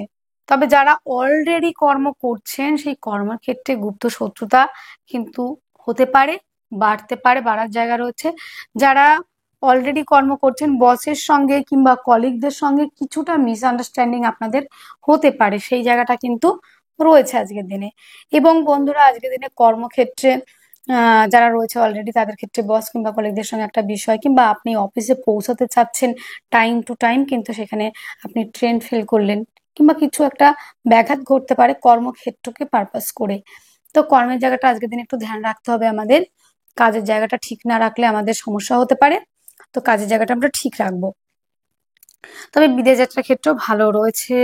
তবে যারা অলরেডি কর্ম করছেন সেই কর্মক্ষেত্রে গুপ্ত শত্রুতা কিন্তু হতে পারে, বাড়তে পারে, বাড়ার জায়গা রয়েছে। যারা অলরেডি কর্ম করছেন বসের সঙ্গে কিংবা কলিগদের সঙ্গে কিছুটা মিসআন্ডারস্ট্যান্ডিং আপনাদের হতে পারে, সেই জায়গাটা কিন্তু রয়েছে আজকের দিনে। এবং বন্ধুরা আজকের দিনে কর্মক্ষেত্রে যারা রয়েছে অলরেডি তাদের ক্ষেত্রে বস কিংবা কলিগদের সঙ্গে একটা বিষয় কিংবা আপনি অফিসে পৌঁছাতে চাচ্ছেন টাইম টু টাইম, কিন্তু সেখানে আপনি ট্রেন ফেল করলেন কিংবা কিছু একটা ব্যাঘাত ঘটতে পারে কর্মক্ষেত্রকে পারপাস করে। তো কর্মের জায়গাটা আজকের দিনে একটু ধ্যান রাখতে হবে আমাদের। কাজের জায়গাটা ঠিক না রাখলে আমাদের সমস্যা হতে পারে, তো কাজের জায়গাটা আমরা ঠিক রাখবো। তবে বিদেশ যাত্রার ক্ষেত্রেও ভালো রয়েছে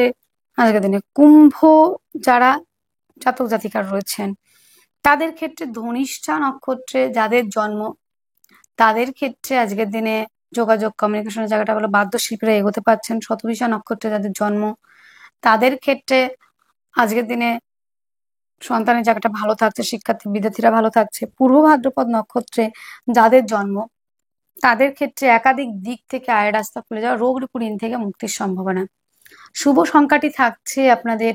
আজকের দিনে। কুম্ভ যারা জাতক জাতিকার রয়েছেন তাদের ক্ষেত্রে ধনিষ্ঠা নক্ষত্রে যাদের জন্ম তাদের ক্ষেত্রে আজকের দিনে যোগাযোগ কমিউনিকেশনের জায়গাটা ভালো, বাদ্যশিল্পীরা এগোতে পারছেন। শতভিষা নক্ষত্রে যাদের জন্ম তাদের ক্ষেত্রে আজকের দিনে সন্তানের জায়গাটা ভালো থাকছে, শিক্ষার্থী বিদ্যার্থীরা ভালো থাকছে। পূর্ব ভাদ্রপদ নক্ষত্রে যাদের জন্ম তাদের ক্ষেত্রে একাধিক দিক থেকে আয়ের রাস্তা খুলে যাওয়া, রোগ ঋণ থেকে মুক্তির সম্ভাবনা। শুভ সংখ্যাটি থাকছে আপনাদের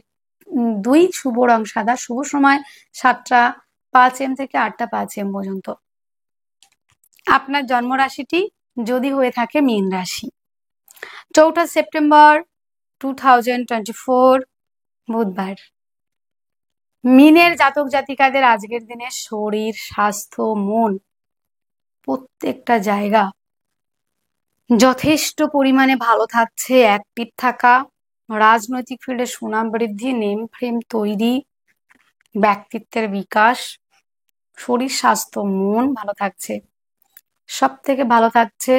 2, শুভ রং সাদা, শুভ সময় 7টা 5 AM থেকে 8টা 5 AM পর্যন্ত। আপনার জন্ম রাশিটি যদি হয়ে থাকে মীন রাশি। 4 সেপ্টেম্বর 2024 বুধবার। মীনের জাতক জাতিকাদের আজকের দিনে শরীর, স্বাস্থ্য, মন প্রত্যেকটা জায়গা যথেষ্ট পরিমাণে ভালো থাকছে। অ্যাক্টিভ থাকা, রাজনৈতিক ফিল্ডে সুনাম বৃদ্ধি, নেম ফ্রেম তৈরি, ব্যক্তিত্বের বিকাশ, শরীর স্বাস্থ্য মন ভালো থাকছে। সব থেকে ভালো থাকছে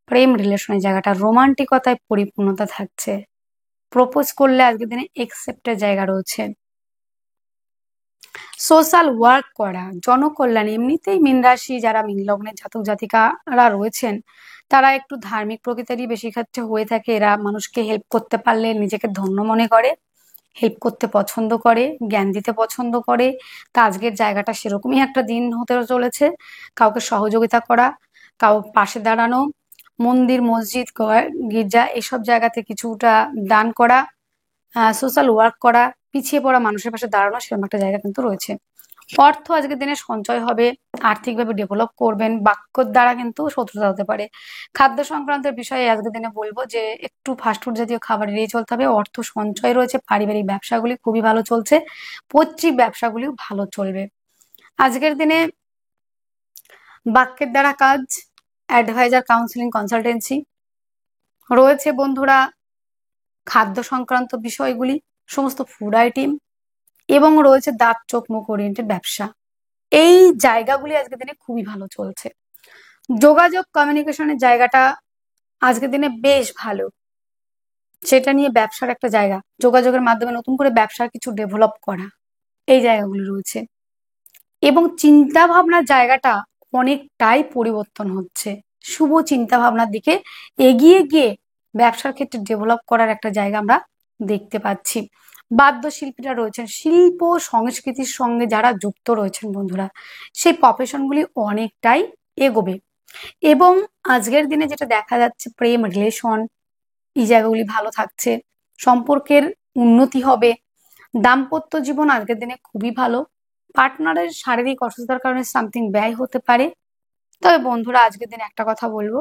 প্রেম রিলেশনের জায়গাটা, রোমান্টিকতায় পরিপূর্ণতা থাকছে। প্রপোজ করলে আজকের দিনে একসেপ্টের জায়গা রয়েছে। সোশ্যাল ওয়ার্ক করা, জনকল্যাণ, এমনিতেই মীন রাশি যারা মীন লগ্নের জাতক জাতিকারা রয়েছেন তারা একটু ধার্মিক প্রকৃতিরই বেশি ক্ষেত্রে হয়ে থাকে। এরা মানুষকে হেল্প করতে পারলে নিজেকে ধন্য মনে করে, হেল্প করতে পছন্দ করে, জ্ঞান দিতে পছন্দ করে। তা আজকের জায়গাটা সেরকমই একটা দিন হতে চলেছে। কাউকে সহযোগিতা করা, কাউ পাশে দাঁড়ানো, মন্দির মসজিদ গির্জা এসব জায়গাতে কিছুটা দান করা, সোশ্যাল ওয়ার্ক করা, পিছিয়ে পড়া মানুষের পাশে দাঁড়ানো, সেরকম একটা জায়গা কিন্তু রয়েছে। অর্থ আজকের দিনে সঞ্চয় হবে, আর্থিকভাবে ডেভেলপ করবেন। বাক্যর দ্বারা কিন্তু শত্রুতা হতে পারে। খাদ্য সংক্রান্ত বিষয়ে আজকের দিনে বলবো যে একটু ফাস্টফুড জাতীয় খাবার এড়িয়ে চলতে হবে। অর্থ সঞ্চয় রয়েছে, পারিবারিক ব্যবসাগুলি খুবই ভালো চলছে, পৈতৃক ব্যবসাগুলিও ভালো চলবে আজকের দিনে। বাক্যের দ্বারা কাজ, অ্যাডভাইজার, কাউন্সিলিং, কনসালটেন্সি রয়েছে বন্ধুরা। খাদ্য সংক্রান্ত বিষয়গুলি, সমস্ত ফুড আইটেম এবং রয়েছে দাঁত চোখ মুখ ওরিয়েন্টেড ব্যবসা। এই জায়গাগুলি আজকের দিনে খুবই ভালো চলছে। যোগাযোগ কমিউনিকেশনের জায়গাটা আজকের দিনে বেশ ভালো, সেটা নিয়ে ব্যবসার একটা জায়গা, যোগাযোগের মাধ্যমে নতুন করে ব্যবসার কিছু ডেভেলপ করা, এই জায়গাগুলি রয়েছে। এবং চিন্তা ভাবনার জায়গাটা অনেকটাই পরিবর্তন হচ্ছে, শুভ চিন্তা ভাবনার দিকে এগিয়ে গিয়ে ব্যবসার ক্ষেত্রে ডেভেলপ করার একটা জায়গা আমরা দেখতে পাচ্ছি। বাদ্যশিল্পীরা রয়েছেন, শিল্প সংস্কৃতির সঙ্গে যারা যুক্ত রয়েছেন বন্ধুরা, সেই প্রফেশনগুলি অনেকটাই এগোবে। এবং আজকের দিনে যেটা দেখা যাচ্ছে প্রেম রিলেশন এই জায়গাগুলি ভালো থাকছে, সম্পর্কের উন্নতি হবে। দাম্পত্য জীবন আজকের দিনে খুবই ভালো। পার্টনারের শারীরিক অসুস্থতার কারণে সামথিং ব্যয় হতে পারে। তবে বন্ধুরা আজকের দিনে একটা কথা বলবো,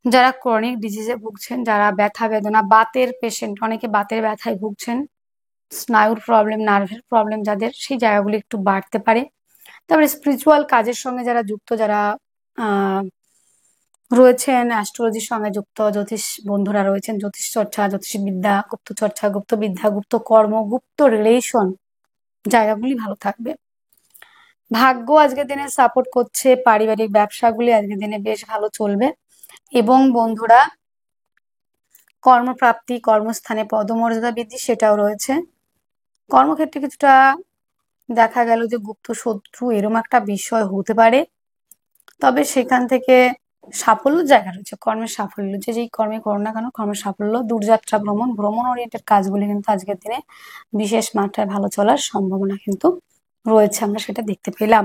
যারা ক্রনিক ডিজিজে ভুগছেন, যারা ব্যথা বেদনা, বাতের পেশেন্ট, অনেকে বাতের ব্যথায় ভুগছেন, স্নায়ুর প্রবলেম, নার্ভের প্রবলেম যাদের, সেই জায়গাগুলি একটু বাড়তে পারে। তারপরে স্পিরিচুয়াল কাজের সঙ্গে যারা যুক্ত, যারা রয়েছেন অ্যাস্ট্রোলজির সঙ্গে যুক্ত, জ্যোতিষ বন্ধুরা রয়েছেন, জ্যোতিষ চর্চা, জ্যোতিষ বিদ্যা, গুপ্ত চর্চা, গুপ্ত বিদ্যা, গুপ্ত কর্ম, গুপ্ত রিলেশন, জায়গাগুলি ভালো থাকবে। ভাগ্য আজকের দিনে সাপোর্ট করছে, পারিবারিক ব্যবসাগুলি আজকের দিনে বেশ ভালো চলবে। এবং বন্ধুরা কর্মপ্রাপ্তি, কর্মস্থানে পদমর্যাদা বৃদ্ধি সেটাও রয়েছে। কর্মক্ষেত্রে কিছুটা দেখা গেল যে গুপ্ত শত্রু এরম একটা বিষয় হতে পারে, তবে সেখান থেকে সাফল্য জায়গা রয়েছে, কর্মের সাফল্য, যে যেই কর্মে করো না কেন কর্মের সাফল্য। দূরযাত্রা, ভ্রমণ, ভ্রমণ ওরিয়েন্টেড কাজগুলি কিন্তু আজকের দিনে বিশেষ মাত্রায় ভালো চলার সম্ভাবনা কিন্তু রয়েছে, আমরা সেটা দেখতে পেলাম।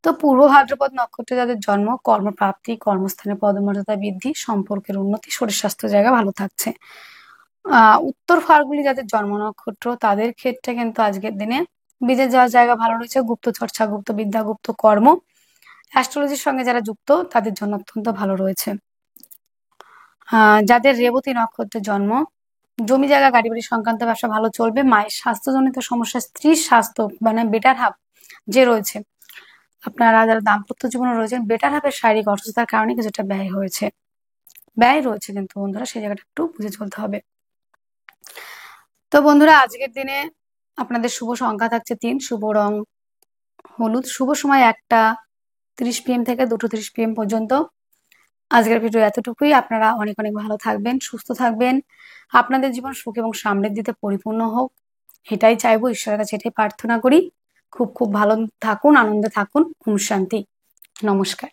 তো পূর্ব ভাদ্রপদ নক্ষত্রে যাদের জন্ম, কর্মপ্রাপ্তি, কর্মস্থানে পদমর্যাদা বৃদ্ধি, সম্পর্কের উন্নতি, শরীর স্বাস্থ্য জায়গা ভালো থাকছে। উত্তর ফাল্গুনি যাদের জন্ম নক্ষত্র, তাদের ক্ষেত্রে কিন্তু আজকের দিনে বিদেশ যাওয়ার জায়গা ভালো রয়েছে। গুপ্ত চর্চা, গুপ্ত বিদ্যা, গুপ্ত কর্ম, অ্যাস্ট্রোলজির সঙ্গে যারা যুক্ত তাদের জন্য অত্যন্ত ভালো রয়েছে। যাদের রেবতী নক্ষত্রের জন্ম, জমি জায়গা গাড়ি বাড়ি সংক্রান্ত ব্যবসা ভালো চলবে। মায়ের স্বাস্থ্যজনিত সমস্যা, স্ত্রীর স্বাস্থ্য মানে বেটার হাফ যে রয়েছে, আপনারা যারা দাম্পত্য জীবনে রয়েছেন, বেটার হাফের শারীরিক অসুস্থতার কারণে কিছুটা ব্যয় রয়েছে কিন্তু বন্ধুরা সেই জায়গাটা একটু বুঝে চলতে হবে। তো বন্ধুরা আজকের দিনে আপনাদের শুভ সংখ্যা থাকছে 3, শুভ রং হলুদ, শুভ সময় 1টা 30 PM থেকে 2টো 30 PM পর্যন্ত। আজকের ভিডিও এতটুকুই। আপনারা অনেক অনেক ভালো থাকবেন, সুস্থ থাকবেন, আপনাদের জীবন সুখ এবং সমৃদ্ধিতে পরিপূর্ণ হোক, এটাই চাইবো, ঈশ্বরের কাছে এটাই প্রার্থনা করি। খুব খুব ভালো থাকুন, আনন্দে থাকুন। ওম শান্তি। নমস্কার।